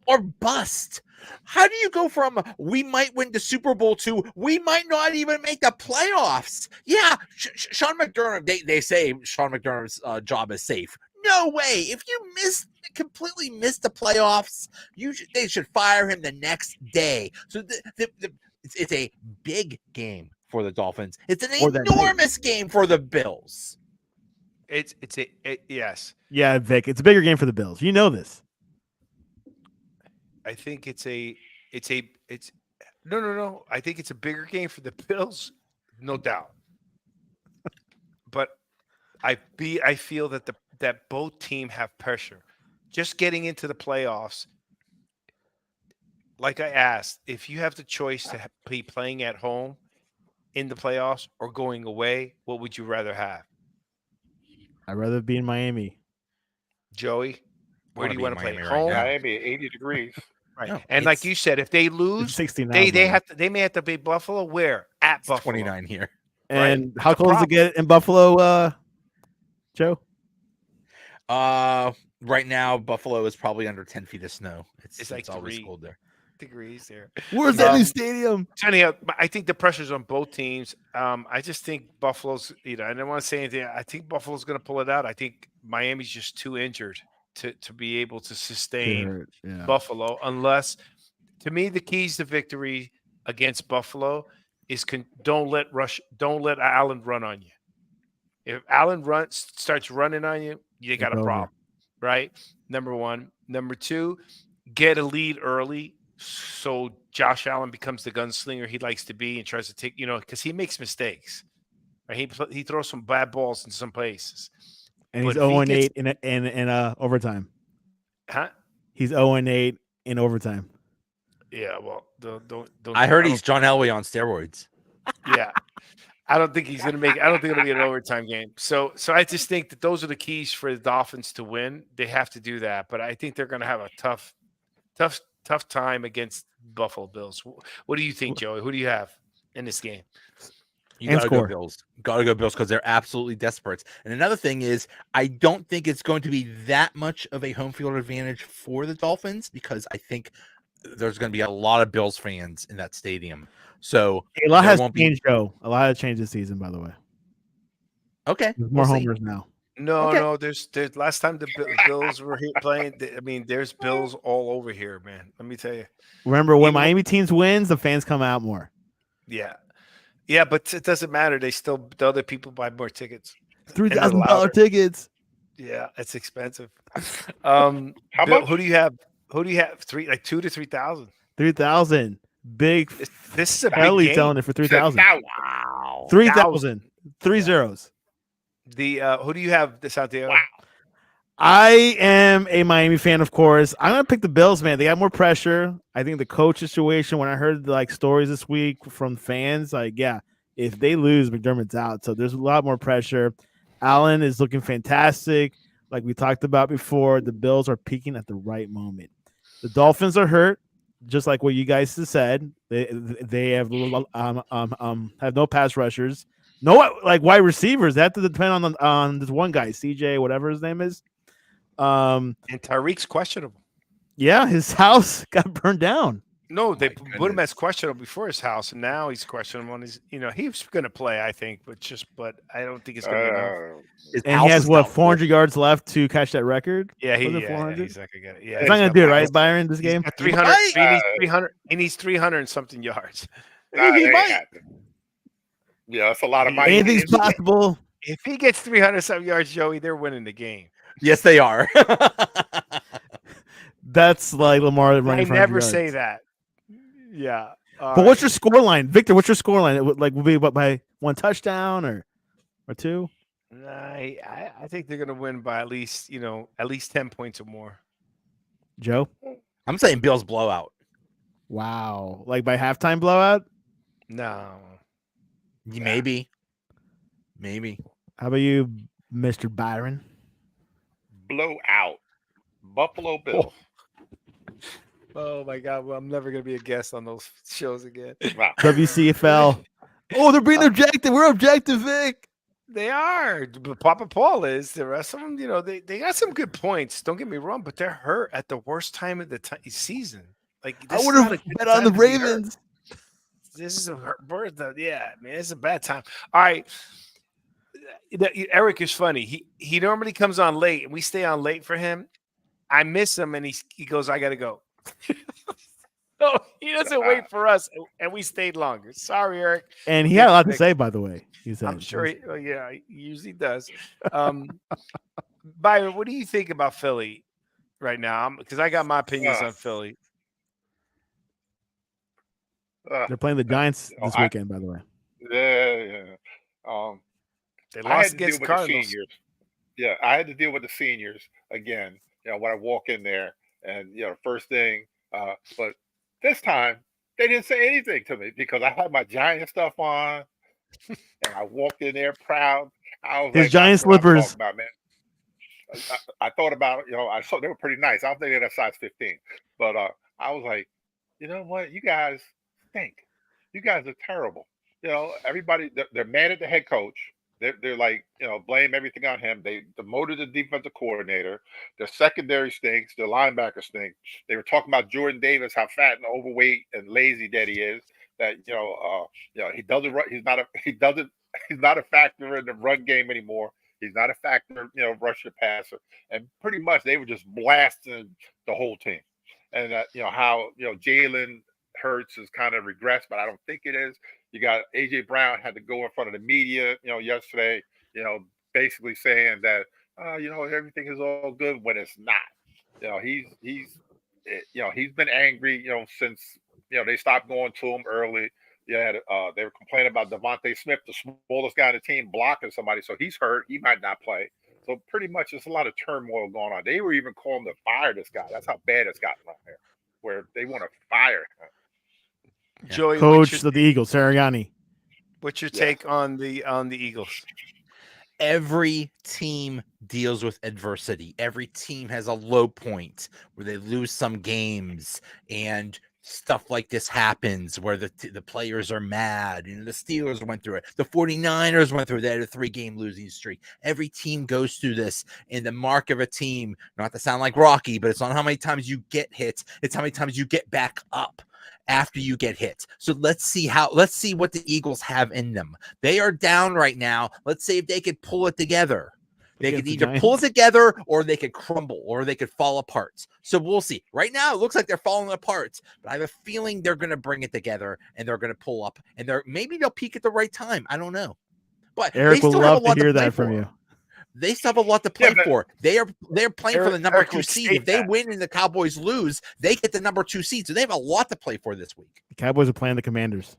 or bust. How do you go from we might win the Super Bowl to we might not even make the playoffs? Yeah, Sean McDermott, they say Sean McDermott's job is safe. No way. If you completely miss the playoffs, they should fire him the next day. So it's a big game for the Dolphins. It's an enormous game for the Bills. Yes. Yeah, Vic, it's a bigger game for the Bills. You know this. I think it's no. I think it's a bigger game for the Bills, no doubt. But I feel that that both teams have pressure. Just getting into the playoffs, like I asked, if you have the choice to be playing at home in the playoffs or going away, what would you rather have? I'd rather be in Miami. Joey, where do you want to play? Miami Home? right now. Miami, 80 degrees. Right. No, And like you said, if they lose, 69. they may have to be Buffalo. Where? At Buffalo. 29 here. And Right. how That's a cold does it get in Buffalo, Joe? Right now, Buffalo is probably under 10 feet of snow. It's like always 3 cold there. degrees there. Where's that new stadium? Anyhow, I think the pressure's on both teams. I just think Buffalo's, I don't want to say anything. I think Buffalo's going to pull it out. I think Miami's just too injured to be able to sustain Buffalo, unless, to me, the keys to victory against Buffalo is don't let Allen run on you. If Allen starts running on you, you got a problem, right? Number one. Number two, get a lead early so Josh Allen becomes the gunslinger he likes to be and tries to take, because he makes mistakes. Right? He throws some bad balls in some places. And he's 0-8 in overtime. Huh? He's 0-8 in overtime. Yeah, well, don't. I heard he's John Elway on steroids. Yeah. I don't think he's going to make. I don't think it'll be an overtime game. So I just think that those are the keys for the Dolphins to win. They have to do that, but I think they're going to have a tough time against Buffalo Bills. What do you think, Joey? Who do you have in this game? You got to go Bills. Got to go Bills because they're absolutely desperate. And another thing is, I don't think it's going to be that much of a home field advantage for the Dolphins because I think there's going to be a lot of Bills fans in that stadium. So a lot has changed, Joe. A lot has changed this season, by the way. Okay, there's more homers now. No. There's last time the Bills were here playing. I mean, there's Bills all over here, man. Let me tell you. Remember when Miami teams wins, the fans come out more. Yeah, but it doesn't matter. The other people buy more tickets. $3,000 tickets. Yeah, it's expensive. How much? Who do you have? Who do you have? 2,000 to 3,000. 3,000. Big. This is a Belly big selling it for 3,000. Wow. 3,000. 3 zeros. Who do you have, Santiago? Wow. I am a Miami fan, of course. I'm gonna pick the Bills, man. They got more pressure. I think the coach situation. When I heard stories this week from fans, if they lose, McDermott's out. So there's a lot more pressure. Allen is looking fantastic, like we talked about before. The Bills are peaking at the right moment. The Dolphins are hurt, just like what you guys have said. They have no pass rushers, no wide receivers. They have to depend on this one guy, CJ, whatever his name is. And Tyreek's questionable. Yeah, his house got burned down. No, they My put him goodness. as questionable before his house, and now he's questionable on his. He's going to play, I think, but I don't think it's going to be enough. His And he house has is what doubtful. 400 yards left to catch that record. Yeah, Was it yeah, 400? he's not going to get it. Yeah, He's not gonna do it, right, Byron? This He's game. got He 300. might. He needs 300. He needs 300 and something yards. Nah, He they ain't might. happening. Yeah, that's a lot of He- money. Anything's possible. If he gets 300 something yards, Joey, they're winning the game. Yes, they are. That's like Lamar I running for never 100 say yards. that. Yeah. all But what's right. your score line, Victor? What's your score line? It would be what, by one touchdown or two? Nah, I think they're going to win by at least 10 points or more. Joe? I'm saying Bills blowout. Wow. Like by halftime blowout? No. Maybe. How about you, Mr. Byron? Blowout. Buffalo Bills. Oh my God! Well, I'm never going to be a guest on those shows again. Wow. WCFL. Oh, they're being objective. We're objective, Vic. They are, but Papa Paul is. The rest of them, they got some good points. Don't get me wrong, but they're hurt at the worst time of the season. Like I this would is not have a good bet on the time to be hurt. Ravens. This is a birth. Yeah, man, it's a bad time. All right, Eric is funny. He normally comes on late, and we stay on late for him. I miss him, and he goes, "I got to go." No, he doesn't wait for us, and we stayed longer. Sorry, Eric. And he had a lot to say, by the way. He said, I'm sure. He usually does. Byron, what do you think about Philly right now? Because I got my opinions on Philly. They're playing the Giants this weekend, by the way. Yeah. They I had lost to deal against with Cardinals. the seniors. Yeah, I had to deal with the seniors again. When I walk in there, and first thing, but this time they didn't say anything to me because I had my Giant stuff on, and I walked in there proud. I was His like, Giant "That's what I'm slippers." talking about, man." I thought about it. I saw they were pretty nice. I don't think they're that size 15, but I was like, you know what? You guys stink. You guys are terrible. Everybody they're mad at the head coach. They're like, blame everything on him. They demoted the defensive coordinator. Their secondary stinks. Their linebacker stinks. They were talking about Jordan Davis, how fat and overweight and lazy that he is. That he doesn't run. He's not a factor in the run game anymore. He's not a factor, rush the passer. And pretty much they were just blasting the whole team. And how Jalen Hurts has kind of regressed, but I don't think it is. You got AJ Brown had to go in front of the media, yesterday, basically saying that, everything is all good when it's not. He's been angry, since they stopped going to him early. Yeah, they were complaining about Devontae Smith, the smallest guy on the team, blocking somebody, so he's hurt. He might not play. So pretty much, there's a lot of turmoil going on. They were even calling to fire this guy. That's how bad it's gotten around here, where they want to fire him. Joey, Coach of the Eagles, Sirianni. What's your take on the Eagles? Every team deals with adversity. Every team has a low point where they lose some games and stuff like this happens where the players are mad. The Steelers went through it. The 49ers went through it. They had a 3-game losing streak. Every team goes through this. And the mark of a team, not to sound like Rocky, but it's not how many times you get hit. It's how many times you get back up after you get hit. So let's see what the Eagles have in them. They are down right now. Let's see if they could pull it together. They could either pull it together or they could crumble or they could fall apart. So we'll see. Right now, it looks like they're falling apart, but I have a feeling they're going to bring it together and they're going to pull up and maybe they'll peak at the right time. I don't know. But Eric would love to hear that from you. They still have a lot to play for. They're playing for the number Eric 2 seed. If they win and the Cowboys lose, they get the number 2 seed. So they have a lot to play for this week. The Cowboys are playing the Commanders.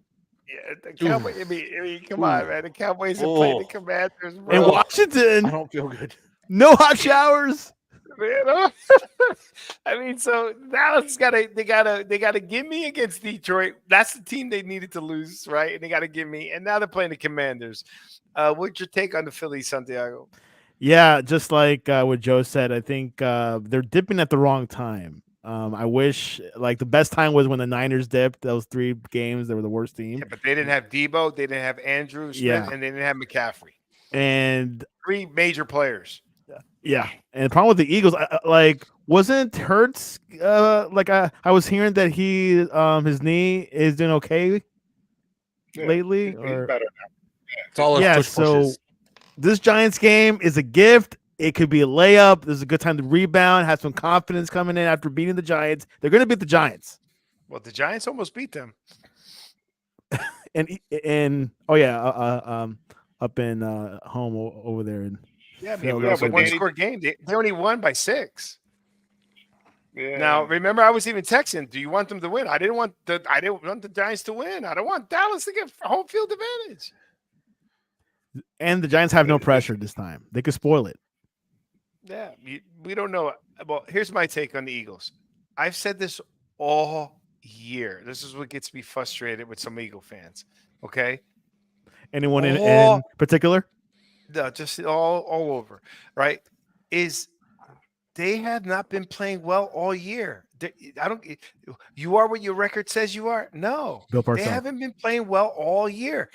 Yeah, the Cowboys. I mean, come on, man. The Cowboys are playing the Commanders, bro. In Washington, I don't feel good. no hot showers. I mean, so Dallas they gotta give me against Detroit. That's the team they needed to lose, right? And they gotta give me. And now they're playing the Commanders. What's your take on the Phillies, Santiago? Yeah, just like what Joe said, I think they're dipping at the wrong time. I wish the best time was when the Niners dipped. Those 3 games, they were the worst team. Yeah, but they didn't have Debo, they didn't have Andrew Smith, and they didn't have McCaffrey. And 3 major players. Yeah, and the problem with the Eagles, like, wasn't Hurts? I was hearing that his knee is doing okay lately, he's or better. It's all those yeah. push So pushes. this Giants game is a gift. It could be a layup. This is a good time to rebound, have some confidence coming in after beating the Giants. They're going to beat the Giants. Well, the Giants almost beat them. And oh yeah, up in home over there in Yeah, Phil, it was a but Danny- one-score game. They only won by 6. Yeah. Now, remember, I was even texting. Do you want them to win? I didn't want the Giants to win. I don't want Dallas to get home field advantage. and the Giants have no pressure this time. They could spoil it. Yeah, we don't know. Well, here's my take on the Eagles. I've said this all year. This is what gets me frustrated with some Eagle fans. Okay, Anyone in particular? no, just all over. Right? Is they have not been playing well all year. I don't. You are what your record says you are. No, Bill they Parcells. haven't been playing well all year.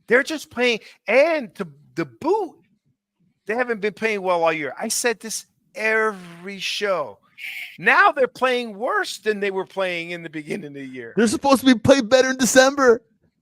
They're just playing, and to the boot, they haven't been playing well all year. I said this every show. Now they're playing worse than they were playing in the beginning of the year. They're supposed to be played better in December.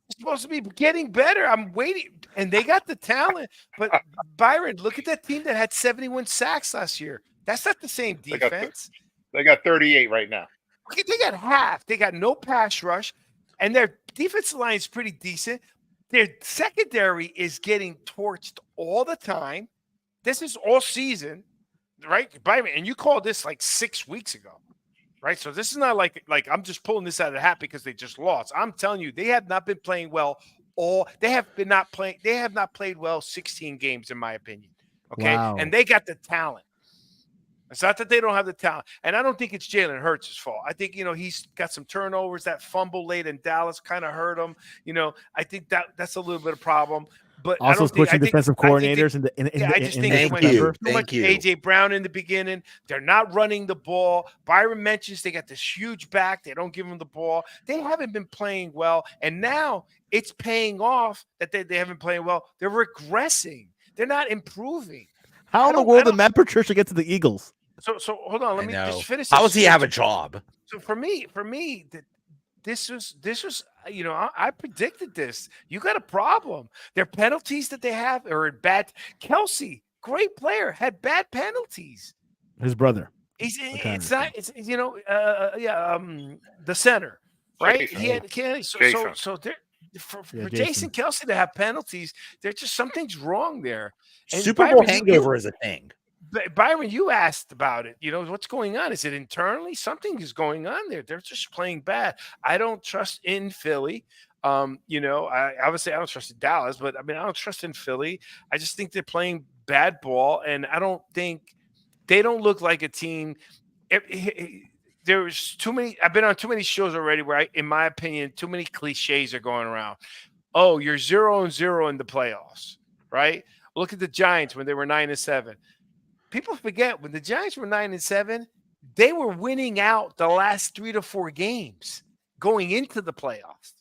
They're supposed to be getting better. I'm waiting, and they got the talent. But Byron, look at that team that had 71 sacks last year. That's not the same defense. They got 38 right now. Okay, they got half. They got no pass rush, and their defensive line is pretty decent. Their secondary is getting torched all the time. This is all season, right? Byron, and you called this like 6 weeks ago, right? So this is not like I'm just pulling this out of the hat because they just lost. I'm telling you, they have not been playing well. They have not played well 16 games, in my opinion. Okay, Wow. and they got the talent. It's not that they don't have the talent, and I don't think it's Jalen Hurts' fault. I think he's got some turnovers. That fumble late in Dallas kind of hurt him. I think that's a little bit of a problem. But Also, I don't switching think, defensive coordinators in I just think Thank it went you. too much AJ Brown in the beginning. They're not running the ball. Byron mentions they got this huge back. They don't give him the ball. They haven't been playing well, and now it's paying off that they haven't been playing well. They're regressing. They're not improving. How in the world did Matt Patricia get to the Eagles? So hold on. Let me just finish. How does he have a job? So for me, this was I predicted this. You got a problem. Their penalties that they have are bad. Kelsey, great player, had bad penalties. His brother. The center, right? Jason. So for Jason Kelsey to have penalties, there's just something's wrong there. And Super Bowl hangover is a thing. Byron, you asked about it. What's going on? Is it internally? Something is going on there. They're just playing bad. I don't trust in Philly. I obviously I don't trust in Dallas, but I don't trust in Philly. I just think they're playing bad ball, and I don't think they don't look like a team. There's too many. I've been on too many shows already where, in my opinion, too many cliches are going around. Oh, you're 0-0 in the playoffs, right? Look at the Giants when they were 9-7. People forget when the Giants were 9-7, they were winning out the last 3 to 4 games going into the playoffs.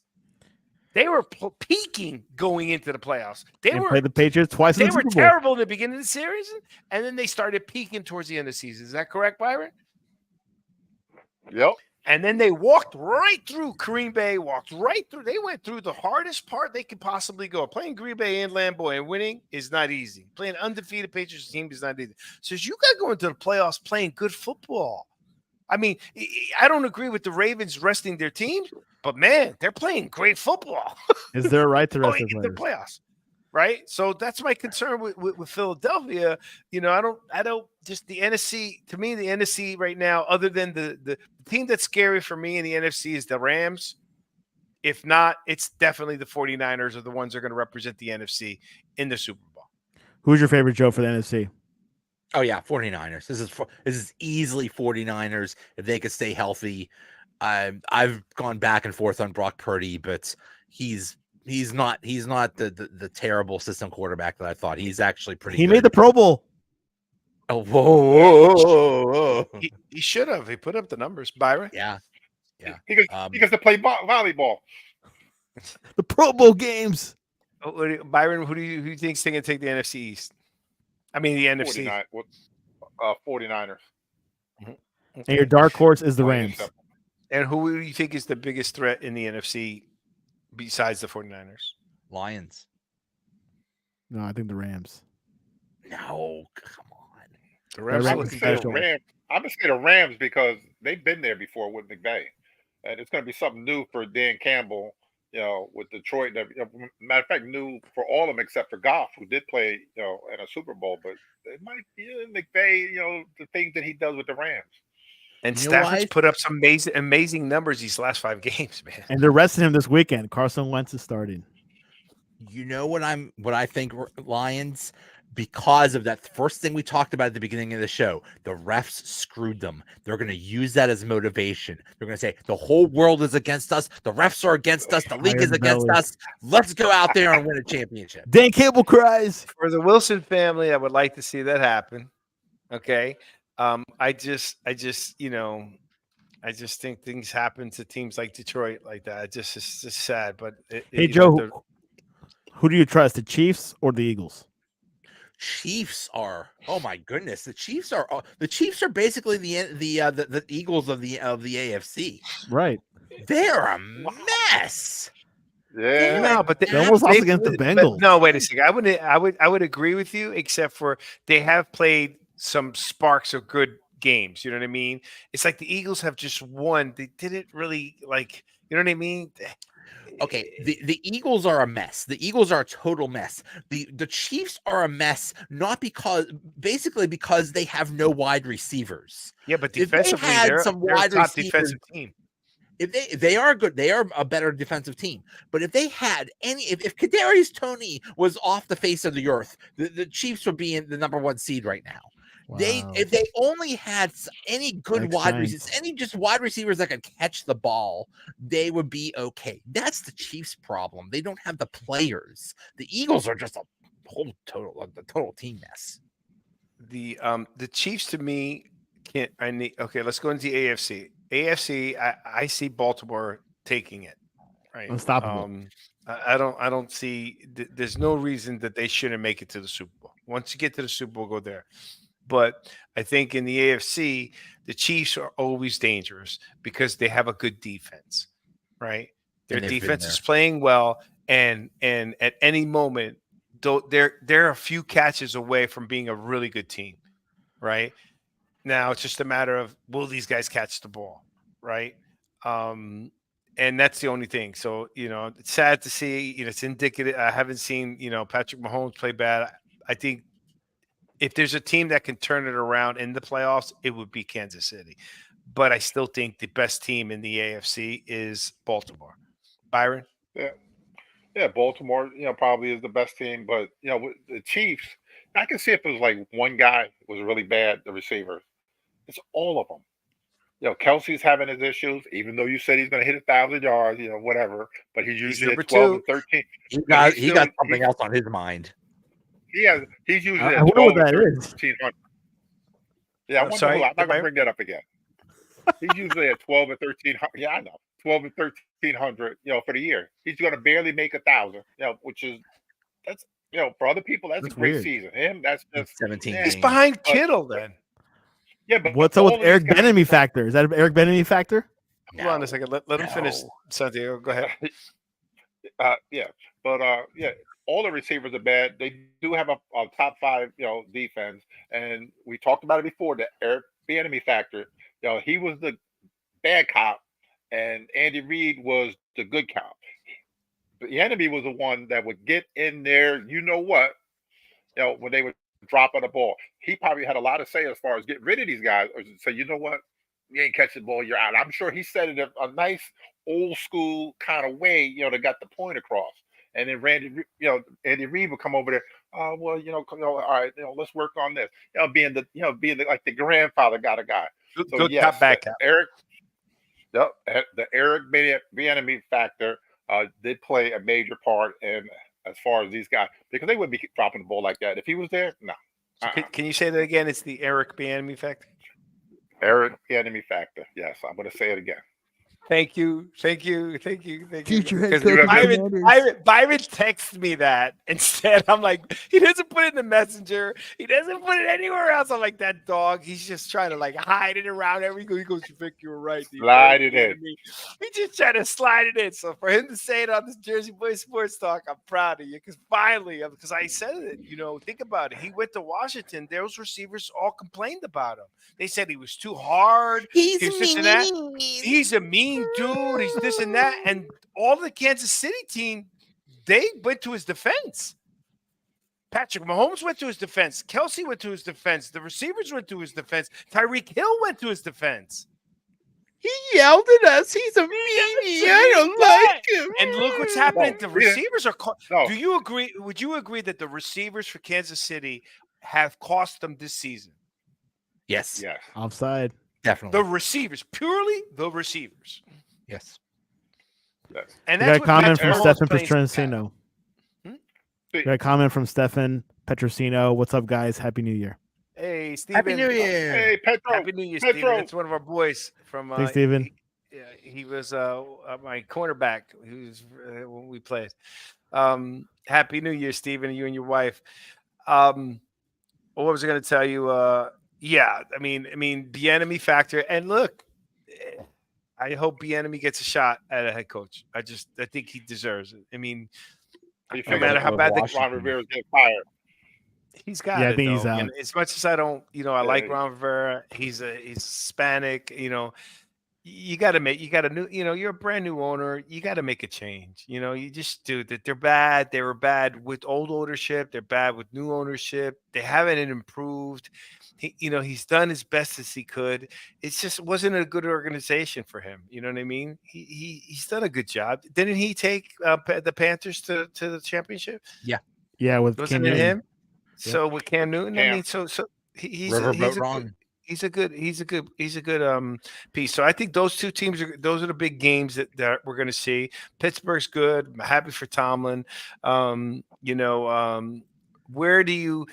They were peaking going into the playoffs. They played the Patriots twice. They were terrible in the beginning of the series, and then they started peaking towards the end of the season. Is that correct, Byron? Yep. And then they walked right through Green Bay, walked right through. They went through the hardest part they could possibly go. Playing Green Bay and Lambeau and winning is not easy. Playing undefeated Patriots team is not easy. So you got to go into the playoffs playing good football. I don't agree with the Ravens resting their team, but man, they're playing great football. Is there a right to rest the playoffs? Right. So that's my concern with Philadelphia. I don't just the NFC. To me, the NFC right now, other than the team that's scary for me in the NFC is the Rams. If not, it's definitely the 49ers are the ones that are going to represent the NFC in the Super Bowl. Who's your favorite, Joe, for the NFC? Oh yeah, 49ers. This is easily 49ers if they could stay healthy. I've gone back and forth on Brock Purdy, but he's not the terrible system quarterback that I thought. He's actually pretty good. Made the Pro Bowl. Oh, whoa. He should have. He put up the numbers, Byron. Yeah. He gets to play volleyball. The Pro Bowl games. Byron, who do you think's going to take the NFC East? The NFC. 49ers. Okay. And your dark horse is the Plain and Rams. simple. And who do you think is the biggest threat in the NFC besides the 49ers? Lions. No, I think the Rams. No, come on. The Rams Rams are I would looking say the special. Rams. I'm gonna say the Rams because they've been there before with McVay, and it's gonna be something new for Dan Campbell. With Detroit. Matter of fact, new for all of them except for Goff, who did play, in a Super Bowl. But it might be McVay. The things that he does with the Rams. And You know Stafford's why? put up some amazing numbers these last 5 games, man. And they're resting him this weekend. Carson Wentz is starting. You know what I think Lions, because of that first thing we talked about at the beginning of the show, the refs screwed them. They're going to use that as motivation. They're going to say the whole world is against us. The refs are against us. The league is against us. Let's go out there and win a championship. Dan Cable cries. For the Wilson family, I would like to see that happen. Okay. I just think things happen to teams like Detroit like that. It's just sad. But Hey, Joe, who do you trust, the Chiefs or the Eagles? Chiefs are, oh my goodness, the Chiefs are basically the Eagles of the AFC. Right. They're a mess. Yeah. No, but They almost lost against the Bengals. No, wait a second. I would agree with you, except for they have played some sparks of good games. You know what I mean? It's like the Eagles have just won. They didn't really you know what I mean? Okay, the Eagles are a mess. The Eagles are a total mess. The Chiefs are a mess, not because they have no wide receivers. Yeah, but If they defensively, had they're some a wide top receivers- defensive team. If they are good, they are a better defensive team. But if they had if Kadarius Toney was off the face of the earth, the Chiefs would be in the number 1 seed right now. Wow. If they only had any good Like wide Saints. receivers, any just wide receivers that could catch the ball, they would be okay. That's the Chiefs' problem. They don't have the players. The Eagles are just a total team mess. The Chiefs to me okay, let's go into the AFC. AFC, I see Baltimore taking it. Right. Unstoppable. I don't see there's no reason that they shouldn't make it to the Super Bowl. Once you get to the Super Bowl, go there. But I think in the AFC, the Chiefs are always dangerous because they have a good defense, right? Their defense is playing well, and at any moment, they're a few catches away from being a really good team, right? Now it's just a matter of will these guys catch the ball, right? And that's the only thing. So it's sad to see. It's indicative. I haven't seen Patrick Mahomes play bad. I think if there's a team that can turn it around in the playoffs, it would be Kansas City. But I still think the best team in the AFC is Baltimore. Byron? Yeah, Baltimore, probably is the best team. But, with the Chiefs, I can see if it was like one guy was really bad, the receiver. It's all of them. Kelsey's having his issues, even though you said he's going to hit 1,000 yards, whatever. But he's usually at 12 and 13. He got something else on his mind. He's usually I at wonder 12 what that and is. 1,300. Yeah, I wonder sorry, I'm not going to bring that up again. He's usually at 12 and 1,300. Yeah, I know. 12 and 1,300, for the year. He's going to barely make 1,000, which is, that's, for other people, that's a great weird. season. Him, that's just 17 He's games. behind Kittle then. Yeah, but What's up all with of Eric these guys- Benemy factor? Is that an Eric Benemy factor? Hold on a second. Let him finish, Santiago. Go ahead. All the receivers are bad. They do have a top 5, defense, and we talked about it before. The Eric Bieniemy factor. He was the bad cop, and Andy Reid was the good cop. Bieniemy was the one that would get in there. You know what? When they would drop on the ball, he probably had a lot to say as far as getting rid of these guys, or say, you know what, you ain't catching the ball, you're out. I'm sure he said it a nice old school kind of way, that got the point across. And then Andy Reid would come over there. All right, let's work on this. Being like the grandfather got a guy. Good cop, bad cop. The Eric Bieniemy factor did play a major part in as far as these guys, because they wouldn't be dropping the ball like that if he was there. No. So can you say that again? It's the Eric Bieniemy factor. Eric Bieniemy factor. Yes, I'm going to say it again. Thank you. Future head Because coach of the Byron, Commanders. Byron texts me that instead. I'm like, he doesn't put it in the messenger. He doesn't put it anywhere else. I'm like, that dog. He's just trying to like hide it around everywhere. He goes, "You think you were right? dude. Slide it in. He just trying to slide it in. So for him to say it on this Jersey Boys Sports Talk, I'm proud of you. Because finally, because I said it, think about it. He went to Washington. Those receivers all complained about him. They said he was too hard. He's He was this and that. He's a mean dude. He's this and that. And all the Kansas City team, they went to his defense. Patrick Mahomes went to his defense. Kelsey went to his defense. The receivers went to his defense. Tyreek Hill went to his defense. He yelled at us. He's a meanie. I don't like him. And look what's happening. No, The receivers are. No. Do you agree? Would you agree that the receivers for Kansas City have cost them this season? Yes, Yes. Offside. definitely. The receivers, purely the receivers. Yes. Yes. And We that's got a comment from Mahomes Stefan plays Petrosino. We got a comment from Stefan Petrosino. What's up, guys? Happy New Year. Hey, Steven. Happy New Year. Hey, Petro. Happy New Year, Steven. Petro. That's one of our boys from. Thanks, Steven. He was my cornerback. He was when we played. Happy New Year, Steven, you and your wife. What was I going to tell you? Yeah, I mean, the enemy factor. And look, I hope the enemy gets a shot at a head coach. I think he deserves it. I mean, no matter how bad Ron Rivera's getting fired. he's got Yeah, it. I think though. he's out. And as much as I don't, I like Yeah. Ron Rivera. He's Hispanic. You got to make. You got to new. You're a brand new owner. You got to make a change. You just do that. They're bad. They were bad with old ownership. They're bad with new ownership. They haven't improved. He's done as best as he could. It just wasn't a good organization for him. You know what I mean? He's done a good job. Didn't he take the Panthers to the championship? Yeah, with Wasn't Cam it Newton. him? So with Cam Newton, I Cam. mean, so he's Riverboat a Ron. he's a good piece. So I think those two teams those are the big games that we're going to see. Pittsburgh's good. I'm happy for Tomlin. Where do you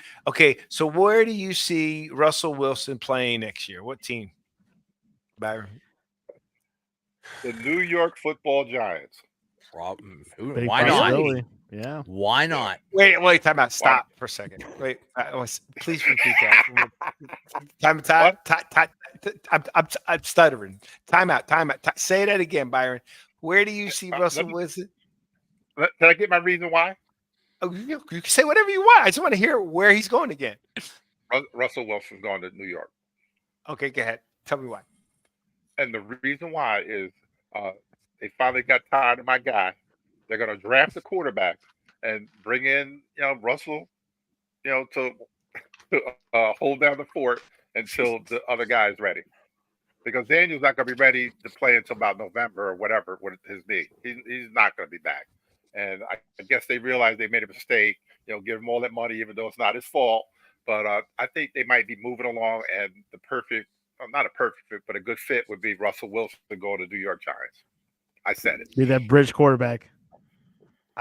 see Russell Wilson playing next year? What team? Byron. The New York Football Giants. Big Why not? possibility. Yeah. Why not? Wait, time out. Stop for a second. Wait, please repeat that. I'm stuttering. Time out. Say that again, Byron. Where do you see Russell Wilson? Did I get my reason why? Oh, you can say whatever you want. I just want to hear where he's going again. Russell Wilson's going to New York. Okay, go ahead. Tell me why. And the reason why is they finally got tired of my guy. They're going to draft a quarterback and bring in, Russell, to hold down the fort until the other guy is ready. Because Daniel's not going to be ready to play until about November or whatever with his knee. He's not going to be back. And I guess they realized they made a mistake, give him all that money, even though it's not his fault. But I think they might be moving along, and the perfect, not a perfect fit, but a good fit would be Russell Wilson to go to New York Giants. I said it. Be that bridge quarterback.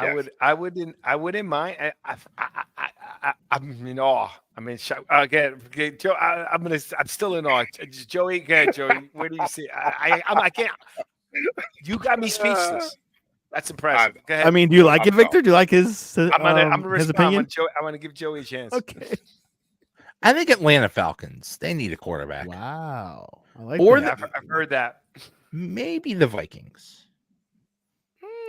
Yes. I wouldn't mind. I'm in awe. I'm in shock. Again, Joe. I'm still in awe. Joey, again, Joey. Where do you see? I can't. You got me speechless. That's impressive. Go ahead. I mean, do you like it, Victor? Do you like his I'm gonna his respond. opinion? I want to give Joey a chance. Okay. I think Atlanta Falcons. They need a quarterback. Wow. I like Or that. I've heard that. Maybe the Vikings.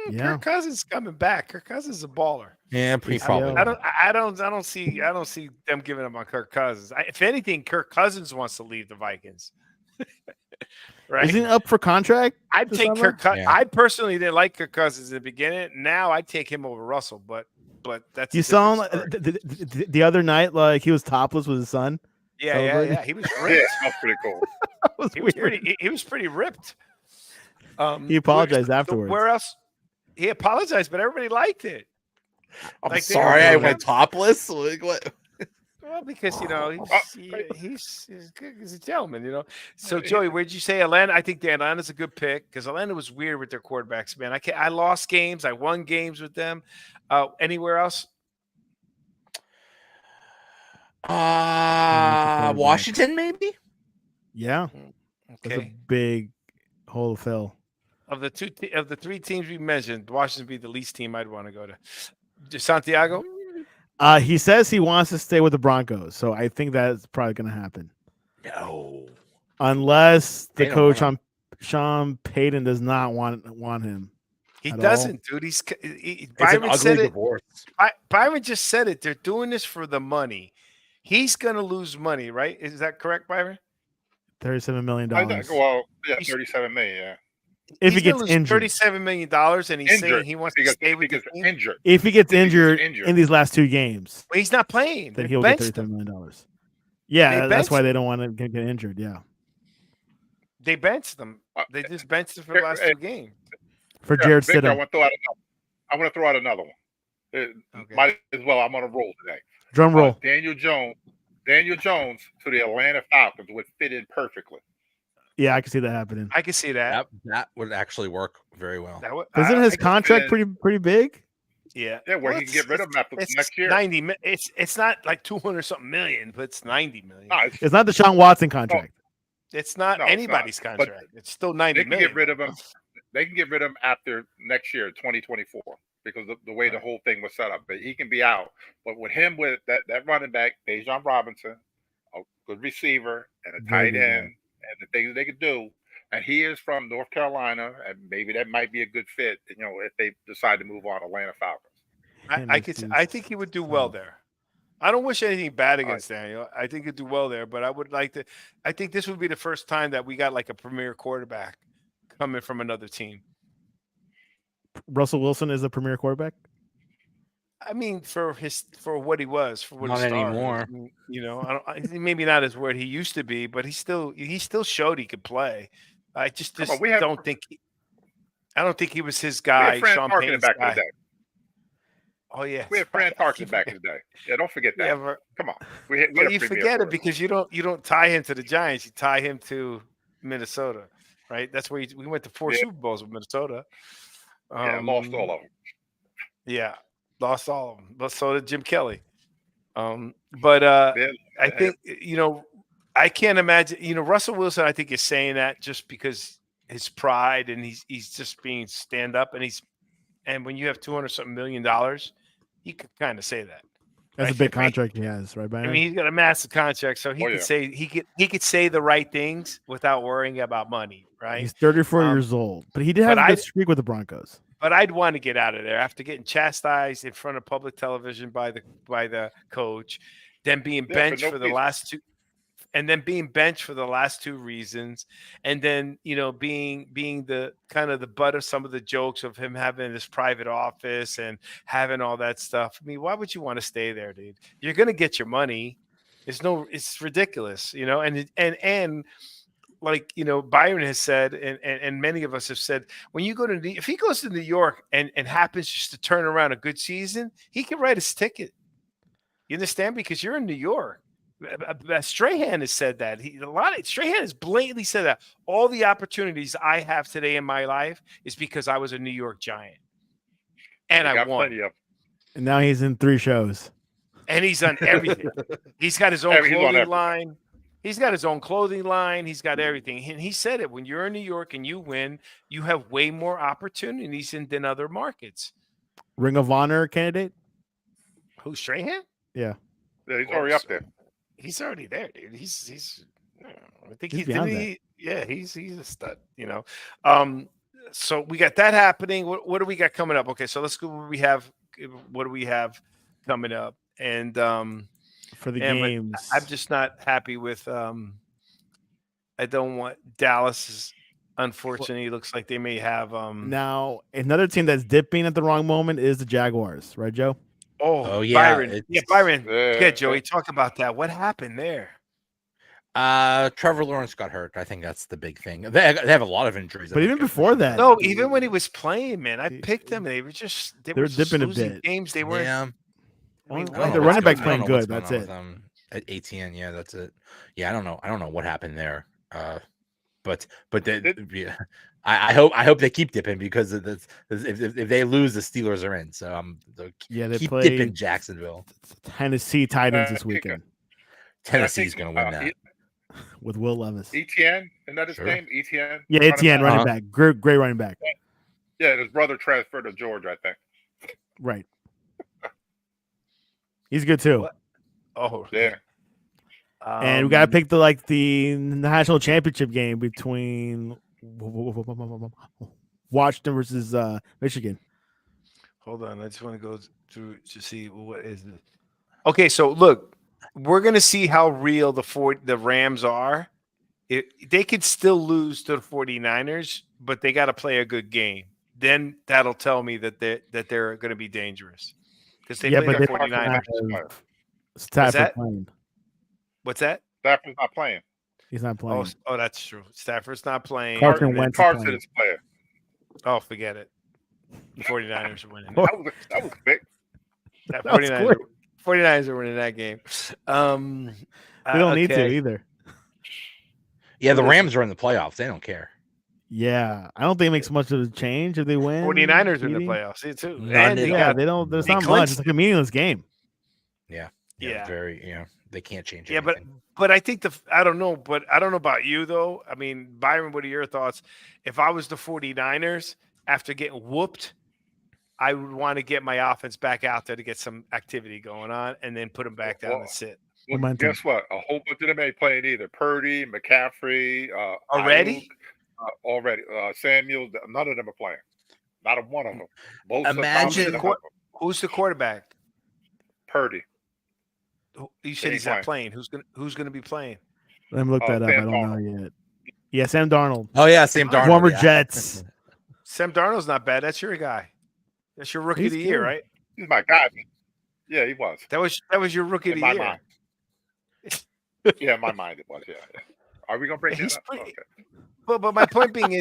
Yeah. Kirk Cousins is coming back. Kirk Cousins is a baller. Yeah, probably. I don't see them giving up on Kirk Cousins. If anything, Kirk Cousins wants to leave the Vikings. Right? Isn't he up for contract? I'd this take summer? Kirk Cousins. Yeah. I personally didn't like Kirk Cousins in the beginning. Now I take him over Russell, but that's You saw him the other night, like he was topless with his son. yeah. He was Yeah, ripped. that's pretty cool. That was He was weird. he was pretty ripped. He apologized so afterwards. Where else? He apologized, but everybody liked it. I'm Like, they sorry were- I went topless. Like, what? Well, because he's good. He's a gentleman, So Joey, where'd you say Atlanta? I think the Atlanta's a good pick because Atlanta was weird with their quarterbacks, man. I lost games, I won games with them. Anywhere else? Washington, maybe? Yeah. That's Okay. a big hole to fill. Of the three teams we mentioned, Washington would be the least team I'd want to go to. Santiago? He says he wants to stay with the Broncos, so I think that's probably going to happen. No. Unless the They don't coach want Sean Payton does not want him. He at doesn't, all. dude. It's Byron an ugly said it. divorce. Byron just said it. They're doing this for the money. He's going to lose money, right? Is that correct, Byron? $37 million. Well, yeah, 37 million. Yeah. If he He's gonna gets lose injured. $37 million, and he's saying he wants to stay with the team. Injured. If he gets If he gets injured injured. in these last 2 games, Well, he's not playing. then They he'll get benched $37 him. million. Yeah, They that's why benched they don't want to get injured. Yeah, They benched them. They just benched him for the last 2 games. for Jared Victor, I Stidham. want to throw out another one. Might as well. I'm on a roll today. Drum roll. Daniel Jones to the Atlanta Falcons would fit in perfectly. Yeah, I can see that happening. I can see that. That would actually work very well. Isn't his I can contract fit in- pretty big? Yeah. Yeah, where he can get rid of him after It's next year. 90. It's not like 200 something million, but it's 90 million. No, It's not the Deshaun Watson contract. It's not No, it's anybody's not. But contract. It's still 90 they can million. get rid of him. They can get rid of him after next year, 2024, because of the way the whole thing was set up. But he can be out. But with him, with that running back, Dejon Robinson, a good receiver and a Very tight good end, guy. and the things they could do. And he is from North Carolina, and maybe that might be a good fit. If they decide to move on, Atlanta Falcons. I think he would do well there. I don't wish anything bad against Daniel. I think he'd do well there, but I would like to. I think this would be the first time that we got like a premier quarterback coming from another team. Russell Wilson is the premier quarterback. I mean, for what he was, for what Not he started, anymore. Maybe not as what he used to be, but he still showed he could play. I just don't think. I don't think he was his We had guy. Fran Sean Tarkenton Payton's back in guy. the day. Oh yeah, We had Fran Tarkenton back in the day. Yeah, don't forget that. Yeah, Come on. We had but a you premier forget it quarterback. because you don't tie him to the Giants. You tie him to Minnesota, right? That's where we went to 4 Super Bowls with Minnesota. Lost all of them. Yeah, lost all of them. But so did Jim Kelly. I think I can't imagine. Russell Wilson, I think, is saying that just because his pride and he's just being stand up and when you have $200 something million, you could kind of say that. That's right? a big contract he has, right, Byron? I mean, he's got a massive contract, so he could say the right things without worrying about money, right? He's 34 years old, but he did have a good streak with the Broncos. But I'd want to get out of there after getting chastised in front of public television by the coach, then being benched for the last 2, and then being benched for the last 2 reasons, and then being the kind of the butt of some of the jokes of him having this private office and having all that stuff. I mean, why would you want to stay there, dude? You're gonna get your money. It's ridiculous, and like Byron has said, and many of us have said, when you go to if he goes to New York and happens just to turn around a good season, he can write his ticket. You understand? Because you're in New York. Strahan has said that. Strahan has blatantly said that all the opportunities I have today in my life is because I was a New York Giant, and I won. And now he's in 3 shows, and he's done everything. He's got his own clothing line. He's got his own clothing line. He's got everything. And he said it. When you're in New York and you win, you have way more opportunities than other markets. Ring of Honor candidate. Who's Strahan? Yeah. Yeah, he's already up there. He's already there, dude. He's I think he's beyond that. Yeah, he's a stud, So we got that happening. What do we got coming up? Okay, so let's go. What do we have coming up? And for the games, I'm just not happy with. I don't want Dallas. Unfortunately, it looks like they may have. Now another team that's dipping at the wrong moment is the Jaguars, right, Joe? Oh yeah, Byron. Byron. Yeah, Joey, talk about that. What happened there? Trevor Lawrence got hurt. I think that's the big thing. They have a lot of injuries. But even before that, no, even when he was playing, man, I picked them. They were dipping a bit. Games they weren't. Yeah. The running back's playing good. That's it. At ATN, yeah, that's it. Yeah, I don't know what happened there. But I hope they keep dipping because if they lose, the Steelers are in. So they keep play dipping Jacksonville. Tennessee Titans this weekend. Tennessee's going to win that. with Will Levis. ETN, isn't that his Sure. name? ETN? Yeah, Running Etienne, back? running back. Great running back. Yeah, his brother transferred to Georgia, I think. Right. He's good too. What? Oh, Yeah. And we got to pick the national championship game between Washington versus Michigan. Hold on, I just want to go through to see what is it. Okay, so look, we're gonna see how real the Rams are. They could still lose to the 49ers, but they got to play a good game. Then that'll tell me that they're going to be dangerous because they play the 49ers. Stafford playing. What's that? Stafford's not playing. He's not playing. Oh, that's true. Stafford's not playing. Carson Wentz Carson is player. Oh, forget it. The 49ers are winning. That was quick. That That was 49ers are winning that game. They don't need to either. Yeah, the Rams are in the playoffs. They don't care. Yeah, I don't think it makes much of a change if they win. 49ers are in the playoffs too. None And at all. They don't. There's they not much. clinched It's like a meaningless game. Yeah. Yeah. Very. They can't change. Yeah, anything. but I think I don't know about you though. I mean, Byron, what are your thoughts? If I was the 49ers after getting whooped, I would want to get my offense back out there to get some activity going on and then put them back down and sit. Well, Momentum. guess what? A whole bunch of them ain't playing either. Purdy, McCaffrey, Already? Ayuk, Samuel. None of them are playing. Not a one of them. Both Imagine- Who's the quarterback? Purdy. You said he's not playing. Who's gonna be playing? Let me look that up. I Sam don't know yet. Yeah, Sam Darnold. Oh yeah, Sam Darnold. Former yeah. Jets. Sam Darnold's not bad. That's your guy. That's your rookie of the year, good. right? He's my guy. Yeah, he was. That was your rookie of In the my year. mind. Yeah, in my mind it was. Yeah. Are we gonna break He's that up? pretty- Okay. But my point being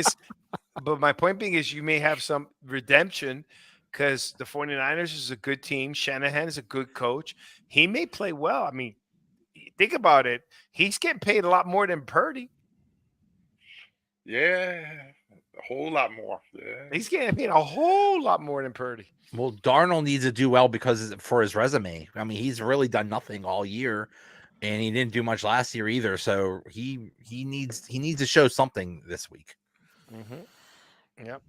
is, you may have some redemption because the 49ers is a good team. Shanahan is a good coach. He may play well. I mean, think about it. He's getting paid a lot more than Purdy. Yeah, a whole lot more. Yeah. He's getting paid a whole lot more than Purdy. Well, Darnold needs to do well because for his resume. I mean, he's really done nothing all year, and he didn't do much last year either. So he needs to show something this week. Mm-hmm. Yep.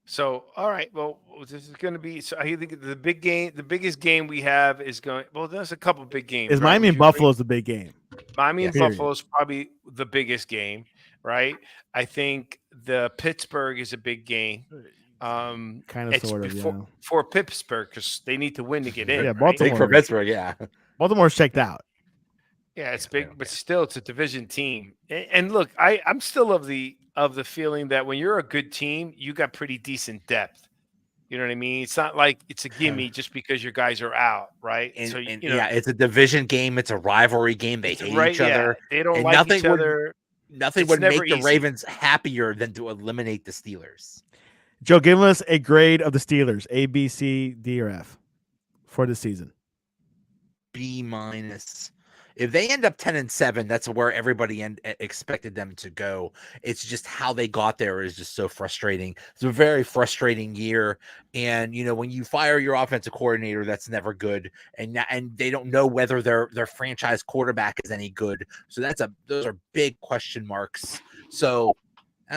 So, all right. Well, this is going to be. So, I think the biggest game we have is going. Well, there's a couple big games. Is right? Miami Would and you agree? Buffalo's the big game? Miami and Period. Buffalo is probably the biggest game, right? I think the Pittsburgh is a big game. Kind of, It's sort of. Yeah. for Pittsburgh because they need to win to get in. Yeah, right? Baltimore. Big for Pittsburgh, yeah. Baltimore's checked out. Yeah, it's big, but still, it's a division team. And look, I'm still of the feeling that when you're a good team, you got pretty decent depth. You know what I mean? It's not like it's a gimme just because your guys are out, right? And, so and you know, yeah, it's a division game. It's a rivalry game. They hate right, each other. They don't and like nothing each other. Nothing It's would never make the easy. Ravens happier than to eliminate the Steelers. Joe, give us a grade of the Steelers: A, B, C, D, or F for the season. B-. If they end up 10-7, that's where everybody expected them to go. It's just how they got there is just so frustrating. It's a very frustrating year, and when you fire your offensive coordinator, that's never good. And they don't know whether their franchise quarterback is any good. So those are big question marks. So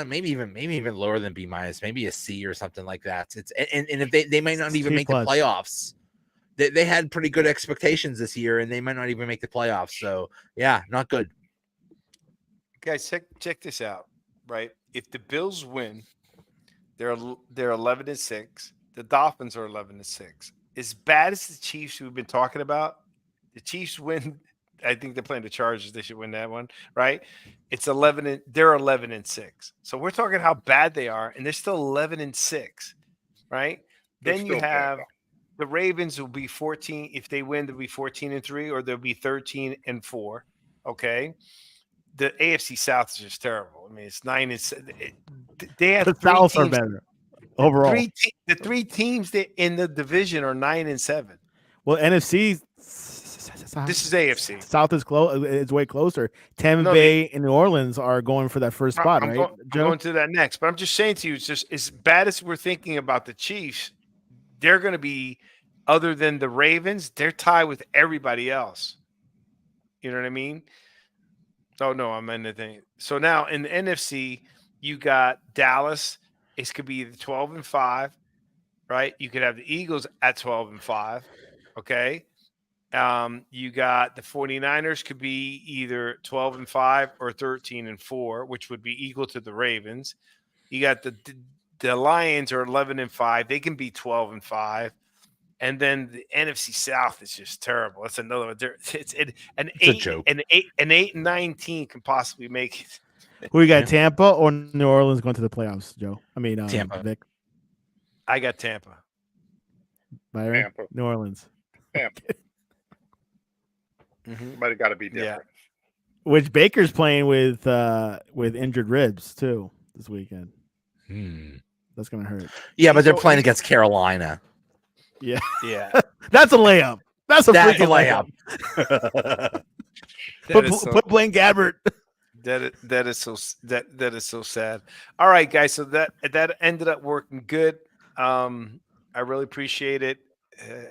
maybe even lower than B-, maybe a C or something like that. It's and if they might not even C+. make the playoffs. They had pretty good expectations this year, and they might not even make the playoffs. So, yeah, not good. Guys, check this out, right? If the Bills win, they're 11-6. The Dolphins are 11-6. As bad as the Chiefs we've been talking about, the Chiefs win. I think they're playing the Chargers. They should win that one, right? It's 11. They're 11-6. So we're talking how bad they are, and they're still 11-6, right? They're Then you still bad, have. though. The Ravens will be 14. If they win, they'll be 14-3, or they'll be 13-4. Okay. The AFC South is just terrible. I mean, it's 9-7. They have The three Souths are teams. better overall. The three teams that in the division are 9-7. Well, NFC. This is AFC. South is close. It's way closer. Tampa No, Bay and New Orleans are going for that first spot, I'm right, I'm Joe? going to that next, but I'm just saying to you, it's just as bad as we're thinking about the Chiefs. They're going to be, other than the Ravens, they're tied with everybody else. You know what I mean? Oh no, I'm in the thing. So now in the NFC, you got Dallas. It could be either 12-5, right? You could have the Eagles at 12-5. Okay. You got the 49ers could be either 12-5 or 13-4, which would be equal to the Ravens. You got the Lions are 11-5. They can be 12-5. And then the NFC South is just terrible. That's another one. It's an It's a eight joke. an 8 and 9 team can possibly make it. Who you got, Yeah. Tampa or New Orleans going to the playoffs, Joe? I mean, Tampa. Vic, I got Tampa. Byron, Tampa. New Orleans. Tampa. Somebody got to be different. Which Baker's playing with injured ribs too this weekend. That's gonna hurt. Yeah, but they're So playing he's- against Carolina. Yeah, Yeah. that's a layup. That's a That's a freaking layup. Put Blaine Gabbert. That is so sad. All right, guys. So that ended up working good. I really appreciate it.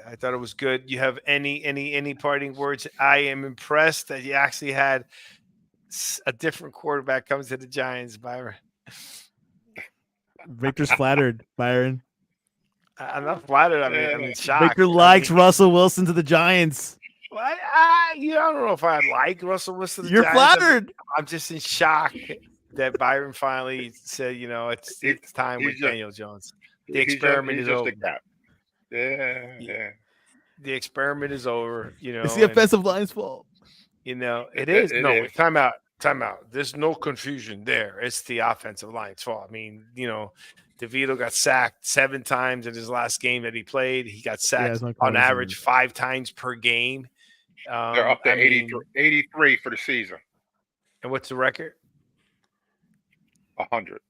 I thought it was good. You have any parting words? I am impressed that you actually had a different quarterback comes to the Giants, Byron. Victor's flattered, Byron. I'm not flattered. I'm in shock. Victor likes Russell Wilson to the Giants. I don't know if I like Russell Wilson. You're flattered. I'm just in shock that Byron finally said, it's time with Daniel Jones. The experiment is over. Yeah. The experiment is over. It's the offensive line's fault. It is. Time out. There's no confusion there. It's the offensive line's fault. I mean, DeVito got sacked 7 times in his last game that he played. He got sacked on average 5 times per game. They're up to 83 for the season. And what's the record? 100.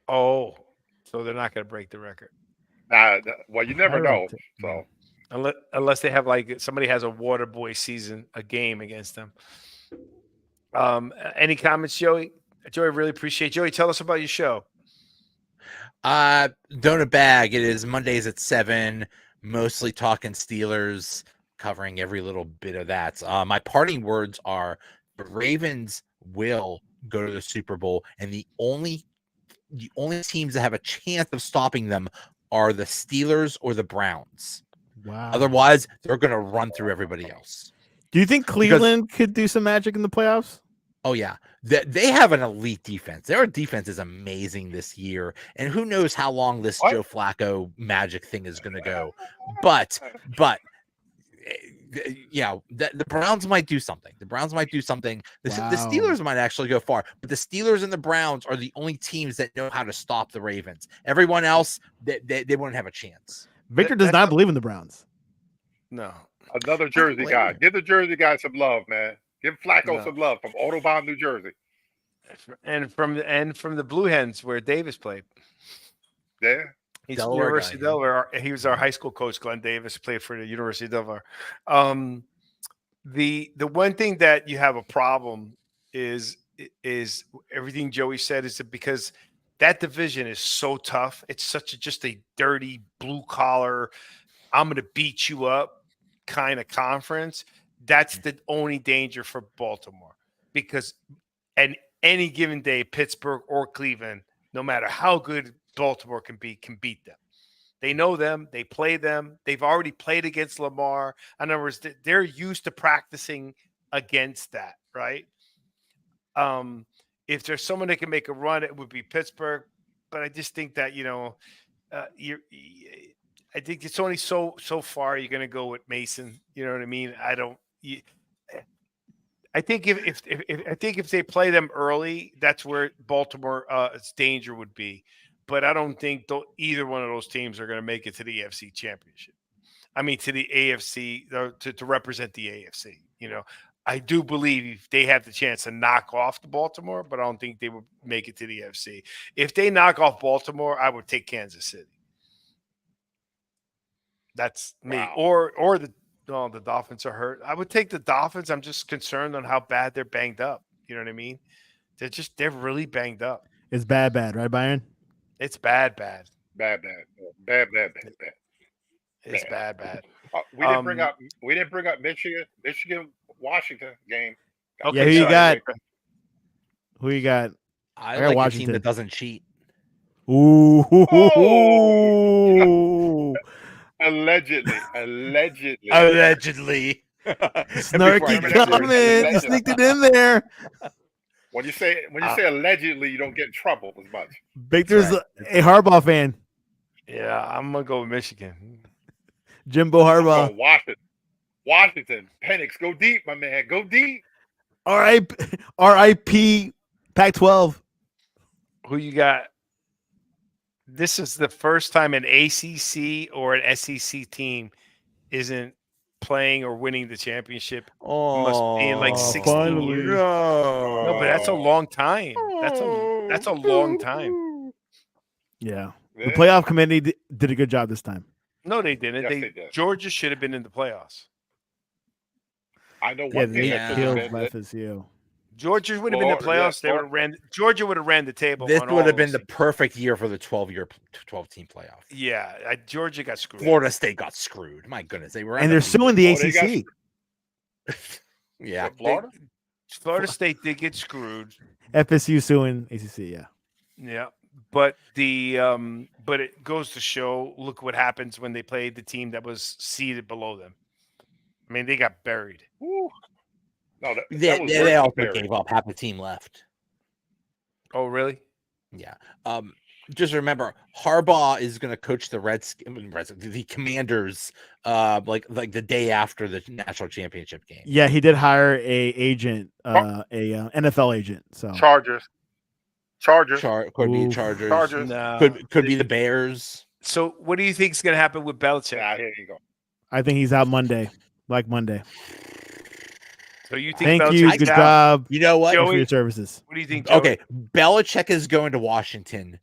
Oh, so they're not going to break the record. Well, you never know. So unless they have somebody has a water boy season, a game against them. Any comments, Joey? Joey, really appreciate. Joey, tell us about your show. Donut Bag. It is Mondays at 7. Mostly talking Steelers, covering every little bit of that. My parting words are: the Ravens will go to the Super Bowl, and the only teams that have a chance of stopping them are the Steelers or the Browns. Wow. Otherwise, they're going to run through everybody else. Do you think Cleveland could do some magic in the playoffs? Oh, yeah. They have an elite defense. Their defense is amazing this year. And who knows how long this Joe Flacco magic thing is going to go. But yeah, the Browns might do something. The Steelers might actually go far. But the Steelers and the Browns are the only teams that know how to stop the Ravens. Everyone else, they wouldn't have a chance. Victor does not believe in the Browns. No. Another Jersey guy. Give the Jersey guy some love, man. Give Flacco some love from Audubon, New Jersey. And from the Blue Hens where Davis played. Yeah. He's Delaware University of Delaware. He was our high school coach, Glenn Davis, played for the University of Delaware. The one thing that you have a problem is everything Joey said is that because that division is so tough. It's just a dirty blue collar, I'm going to beat you up kind of conference. That's the only danger for Baltimore, because and any given day, Pittsburgh or Cleveland, no matter how good Baltimore can beat them. They know them. They play them. They've already played against Lamar. In other words, they're used to practicing against that, right? If there's someone that can make a run, it would be Pittsburgh. But I just think that I think it's only so far you're going to go with Mason. You know what I mean? I think if they play them early, that's where Baltimore's danger would be. But I don't think either one of those teams are going to make it to the AFC Championship. I mean, to the AFC to represent the AFC. I do believe they have the chance to knock off the Baltimore, but I don't think they would make it to the AFC. If they knock off Baltimore, I would take Kansas City. That's me. Wow. Or the Dolphins are hurt. I would take the Dolphins. I'm just concerned on how bad they're banged up. You know what I mean? They're really banged up. It's bad, right, Byron? It's bad. Bad. It's bad. We didn't bring up Michigan, Washington game. Okay, Yeah, who you sorry, got? Rick. Who you got? I got like a Washington. team that doesn't cheat. Ooh. Allegedly. Allegedly. Snarky Remember that word, comment. You sneaked it in there. When you say allegedly, you don't get in trouble as much. Victor's right. a Harbaugh fan. Yeah, I'm gonna go with Michigan. Jimbo I'm Harbaugh. going Washington. Penix, go deep, my man. Go deep. R.I.P. Pac-12. Who you got? This is the first time an ACC or an SEC team isn't playing or winning the championship. Must be in like 16 finally. years. No, but that's a long time. That's a long time. Yeah. The Yeah. playoff committee did a good job this time. No, they didn't. Yes, they did. Georgia should have been in the playoffs. I know Yeah, one thing they that should killed have been. FSU. Georgia would have been in the playoffs. Georgia would have ran the table. This on would all have been those the teams. perfect year for the 12-team playoff. Yeah, Georgia got screwed. Florida State got screwed. My goodness, they were And they're suing the they got ACC. Yeah, Florida State did get screwed. FSU suing ACC, yeah. Yeah, but but it goes to show. Look what happens when they played the team that was seated below them. I mean, they got buried. Woo. No, that they was also worse than gave up. Half the team left. Oh, really? Yeah. Just remember, Harbaugh is going to coach the Commanders, like the day after the national championship game. Yeah, he did hire a agent, a NFL agent. So Chargers. Could be Oof. Chargers. No. Could be the Bears. So, what do you think is going to happen with Belichick? Yeah, here you go. I think he's out Monday, like Monday. So you think Thank you. Belichick's Good out? job. You know what? Joey- For your services. What do you think? Joey? Okay, Belichick is going to Washington,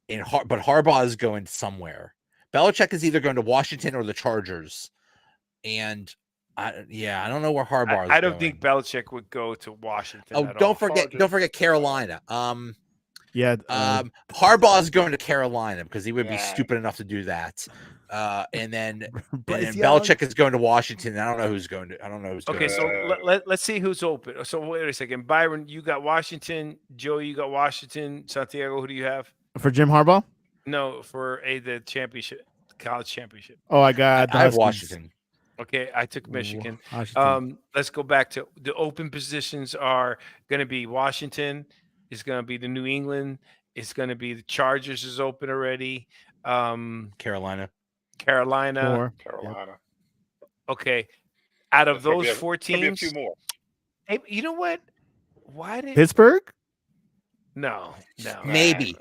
but Harbaugh is going somewhere. Belichick is either going to Washington or the Chargers, and I don't know where Harbaugh is. I don't going. think Belichick would go to Washington. Oh, at don't all. forget Carolina. Yeah. Harbaugh is going to Carolina because he would be Yeah. stupid enough to do that. And then Bryce Young. Belichick is going to Washington. I don't know who's going. Okay, so let's see who's open. So wait a second, Byron, you got Washington. Joey, you got Washington. Santiago, who do you have? For Jim Harbaugh? No, for the championship, college championship. Oh, I got the I have Huskies. Washington. Okay, I took Michigan. Washington. Let's go back to the open positions are going to be Washington. It's going to be the New England. It's going to be the Chargers is open already. Carolina. Carolina. Four. Carolina. Okay, out of There's gonna those be a- four gonna be a teams, few more. hey, you know what? Why did Pittsburgh? no? Maybe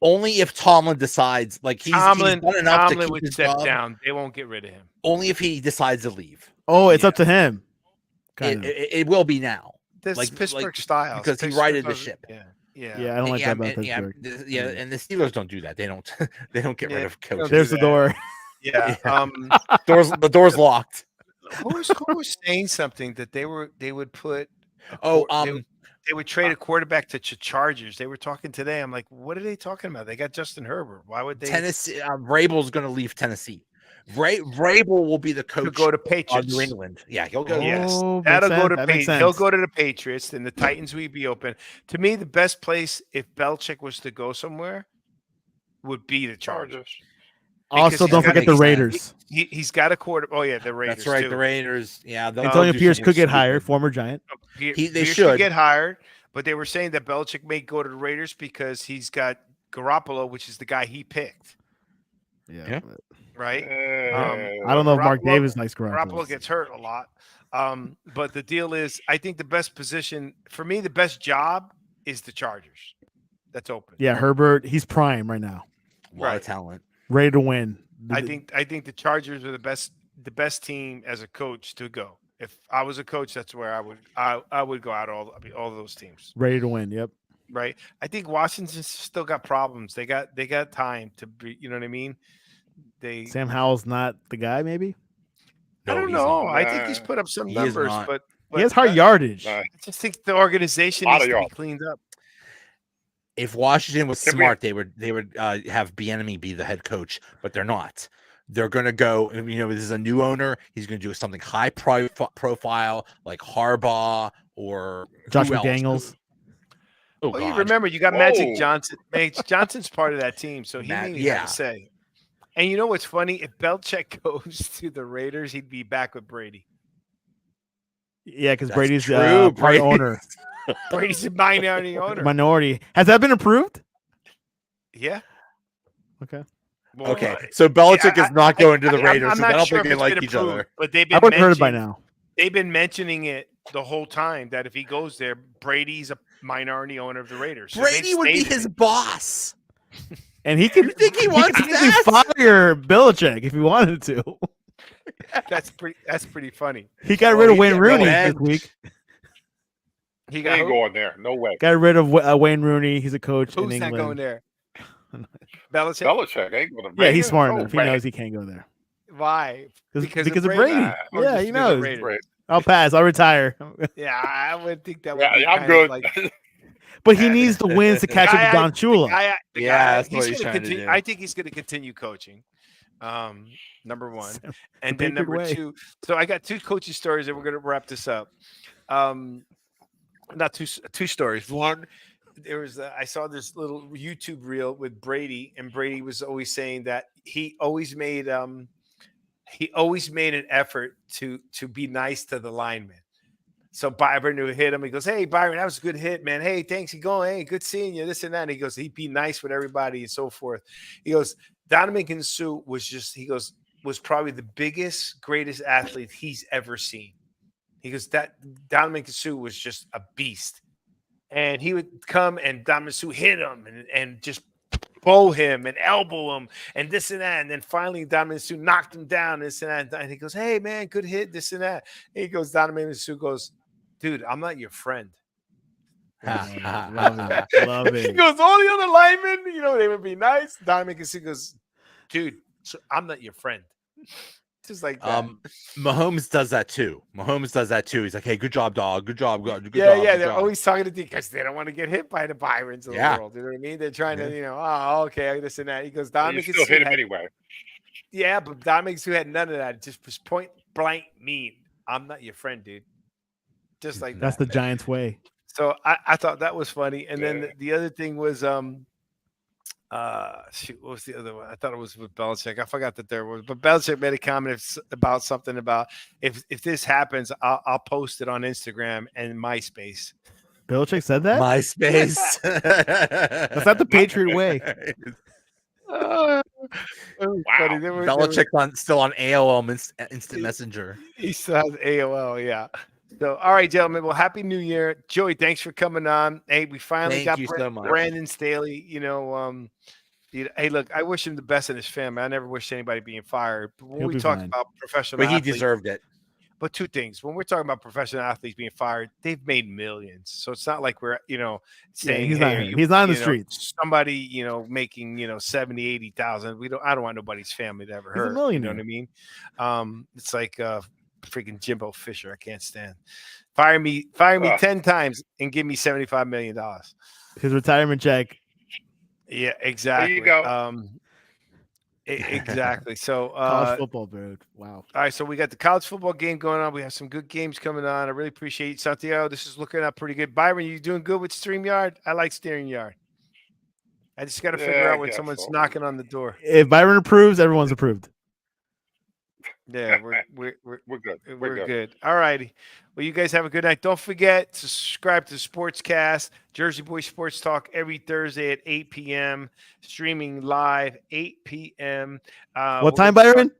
only if Tomlin decides he's done enough to Tomlin keep would his step job. down. They won't get rid of him. Only if he decides to leave. Oh, it's Yeah. up to him. Kind of. It will be now. This Like- Pittsburgh like- style because he righted the ship. Yeah. Yeah, I don't like that about Pittsburgh. And the Steelers don't do that. They don't. They don't get rid Yeah, of coaches. There's the door. Yeah. The door's locked. Who was saying something that they would put? They would trade a quarterback to Chargers. They were talking today. I'm like, what are they talking about? They got Justin Herbert. Why would they? Tennessee. Vrabel's going to leave Tennessee. Vrabel will be the coach. To go to on Patriots. New England. Yeah, he'll go. Yes, Oh, that'll makes go sense. to That makes He'll sense. go to the Patriots, and the Titans will be open. To me, the best place if Belichick was to go somewhere would be the Chargers. Also, Because don't he's forget got- the Raiders. He's got a quarter. Oh yeah, the Raiders. That's right. too. The Raiders. Yeah, they'll Antonio do Pierce something could get stupid. hired, former Giant. They should. should get hired, but they were saying that Belichick may go to the Raiders because he's got Garoppolo, which is the guy he picked, Yeah. but right? I don't know if Mark Garoppolo- Davis likes Garoppolo Garoppolo. gets hurt a lot. But the deal is, I think the best position for me, the best job is the Chargers. That's open. Yeah, Herbert, he's prime right now. A lot of talent. Ready to win. I think the Chargers are the best team as a coach to go. If I was a coach, that's where I would go out all those teams. Ready to win. Yep. Right. I think Washington's still got problems. They got time to be. You know what I mean? Sam Howell's not the guy. Maybe I don't he's know. not. I think he's put up some He is numbers, not. but he has hard yardage. Nah. I just think the organization Lot needs of to be yards. cleaned up. If Washington was Can we- smart, they would have Bieniemy be the head coach, but they're not. They're going to go. This is a new owner. He's going to do something high profile, like Harbaugh or Josh who else? McDaniels. Oh, Well, you God. remember you got Whoa. Magic Johnson. Magic Johnson's part of that team, so he mainly had Yeah. to say. And you know what's funny? If Belichick goes to the Raiders, he'd be back with Brady. Yeah, because That's Brady's true, part Brady. owner. Brady's a minority owner. Minority. Has that been approved? Yeah. Okay. Well, Okay, so Belichick is not going to the I'm Raiders not because I don't sure think if they it's like been each approved, other. but they've I been would have heard it by mentioning- now. They've been mentioning it the whole time that if he goes there, Brady's a minority owner of the Raiders. So Brady they've would be stated his it. boss. And he could. You think he wants could easily that? fire Belichick if he wanted to. That's pretty funny. He got Oh, rid of he's Wayne got Rooney no this edge. week. He He got ain't who? going there. No way. Got rid of Wayne Rooney. He's a coach in Who's not England. going there? Belichick. Belichick ain't going to. Yeah, he's smart no enough. way. He knows he can't go there. Why? Because of of Brady? Brady. Nah, Or Yeah, just he because of knows. Raiders? Right. I'll pass. I'll retire. Yeah, I would think that would Yeah, be I'm kind good. of like But he needs the wins to catch up to Don Chula. That's he's what he's gonna trying to continue. do. I think he's going to continue coaching. Number one, and then Patriot number way. two. So I got two coaching stories, and we're going to wrap this up. Not two stories. One, there was I saw this little YouTube reel with Brady, and Brady was always saying that he always made an effort to be nice to the linemen. So Byron would hit him. He goes, "Hey, Byron, that was a good hit, man. Hey, thanks. He going, hey, good seeing you, this and that." And he goes, he'd be nice with everybody and so forth. He goes, Donovan Sue was probably the biggest, greatest athlete he's ever seen. He goes, that Donovan Sue was just a beast. And he would come and Donovan Sue hit him and just bow him and elbow him and this and that. And then finally Donovan Sue knocked him down, this and that. And he goes, "Hey, man, good hit, this and that." And he goes, Donovan Sue goes, "Dude, I'm not your friend." Love it. Love He it. goes, "All the other linemen, they would be nice." Donovan Sue goes, "Dude, I'm not your friend." Just like that. Mahomes does that too. He's like, "Hey, good job, dog. Good job, good job." They're job." always talking to because they don't want to get hit by the Byrons of the world. You know what I mean? They're trying to, oh, okay, this and that. He goes, You Dominic still hit him had, anyway. yeah, but Dominic Sue had none of that. It just was point blank mean. I'm not your friend, dude. Just like That's that. the Giants way. So I thought that was funny. And then Yeah. the other thing was shoot, what was the other one? I thought it was with Belichick. I forgot that there was, but Belichick made a comment about something about if this happens, I'll post it on Instagram and MySpace. Belichick said that? MySpace. That's not the Patriot way. Wow. Belichick still on AOL Instant Messenger. He still has AOL, yeah. So, all right, gentlemen. Well, happy New Year, Joey. Thanks for coming on. Hey, we finally Thank got you so much. Brandon Staley. Hey, look, I wish him the best in his family. I never wish anybody being fired. But when He'll we be talk fine. about professional, But he athletes, deserved it. But two things: when we're talking about professional athletes being fired, they've made millions. So it's not like we're, saying he's hey, not- are you- he's not in the you know, streets. Somebody, making 70, 80,000. I don't want nobody's family to ever He's a hurt. You know millionaire. what I mean? It's like freaking Jimbo Fisher. I can't stand. Fire me 10 times and give me $75 million. His retirement check. Yeah, exactly. There you go. Exactly. So College football, bro. Wow. all right, so we got the college football game going on. We have some good games coming on. I really appreciate it. Santiago, this is looking up pretty good. Byron, you doing good with StreamYard? I like StreamYard. I just got to figure Yeah, I out when guess someone's so. knocking on the door. If Byron approves, everyone's approved. Yeah, we're good. we're good. All righty. Well, you guys have a good night. Don't forget to subscribe to Sportscast, Jersey Boy Sports Talk every Thursday at 8 p.m. Streaming live 8 p.m. What time, Byron?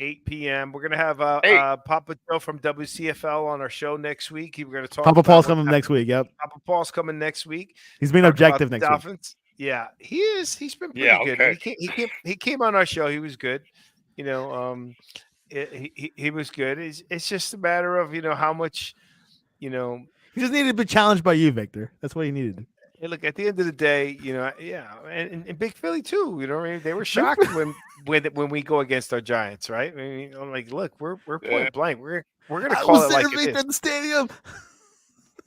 8 p.m. We're gonna have Hey. Papa Joe from WCFL on our show next week. We're gonna talk. Papa about Paul's what's coming next week. Yep. Papa Paul's coming next week. He's being Talk objective about next the week. Dolphins. Yeah, he is. He's been pretty Yeah, good. okay. He came on our show. He was good. He was good. It's just a matter of how much, He just needed to be challenged by you, Victor. That's what he needed. Hey, look, at the end of the day, and Big Philly too. You know, what I mean, they were shocked when we go against our Giants, right? I mean, I'm like, look, we're point Yeah. blank. We're gonna I call was it like there, it Victor, is. at the stadium.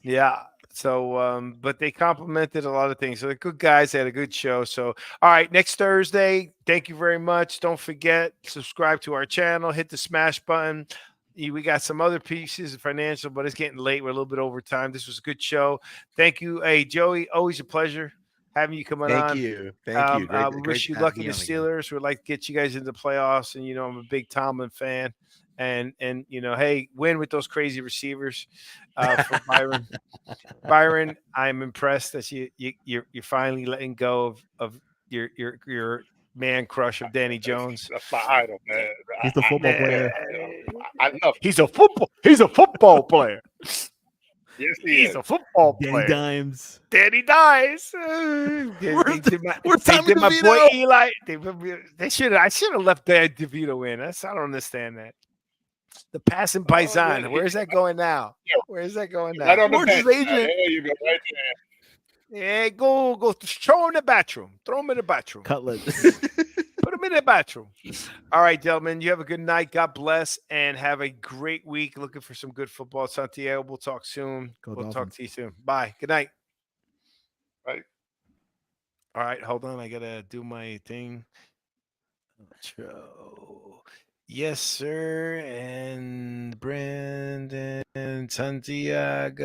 Yeah. So, but they complimented a lot of things. So they're good guys. They had a good show. So, all right, next Thursday. Thank you very much. Don't forget, subscribe to our channel. Hit the smash button. We got some other pieces of financial, but it's getting late. We're a little bit over time. This was a good show. Thank you. Hey, Joey, always a pleasure having you coming on. Thank you. Thank you. Great, we great wish you to luck in be the on again. Steelers. We'd like to get you guys into the playoffs. And, I'm a big Tomlin fan. And hey, win with those crazy receivers for Byron. Byron, I'm impressed that you're finally letting go of your man crush of Danny Jones. That's my idol, man. He's the football player. I love him. He's a football player. Yes, He's a football Danny player. Dimes. Danny Dimes. Where's They Tommy did my boy DeVito? Eli. I should have left DeVito in. I don't understand that. The passing paisan. yeah, Where's that going now? Yeah. Whe's that going now? Right on the Where's his bench. agent? There you go, right there. Yeah, go throw him in the bathroom. Throw him in the bathroom. Cutlets. Put him in the bathroom. All right, gentlemen, you have a good night. God bless, and have a great week. Looking for some good football. Santiago, we'll talk soon. Go We'll talk Dolphins. to you soon. Bye. Good night. Right. All right, hold on. I gotta do my thing. Outro. Yes, sir. And Brandon Santiago,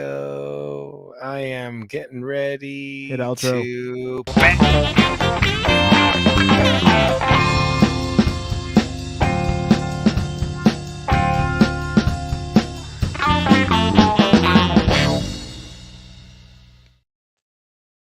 I am getting ready Hit outro. to.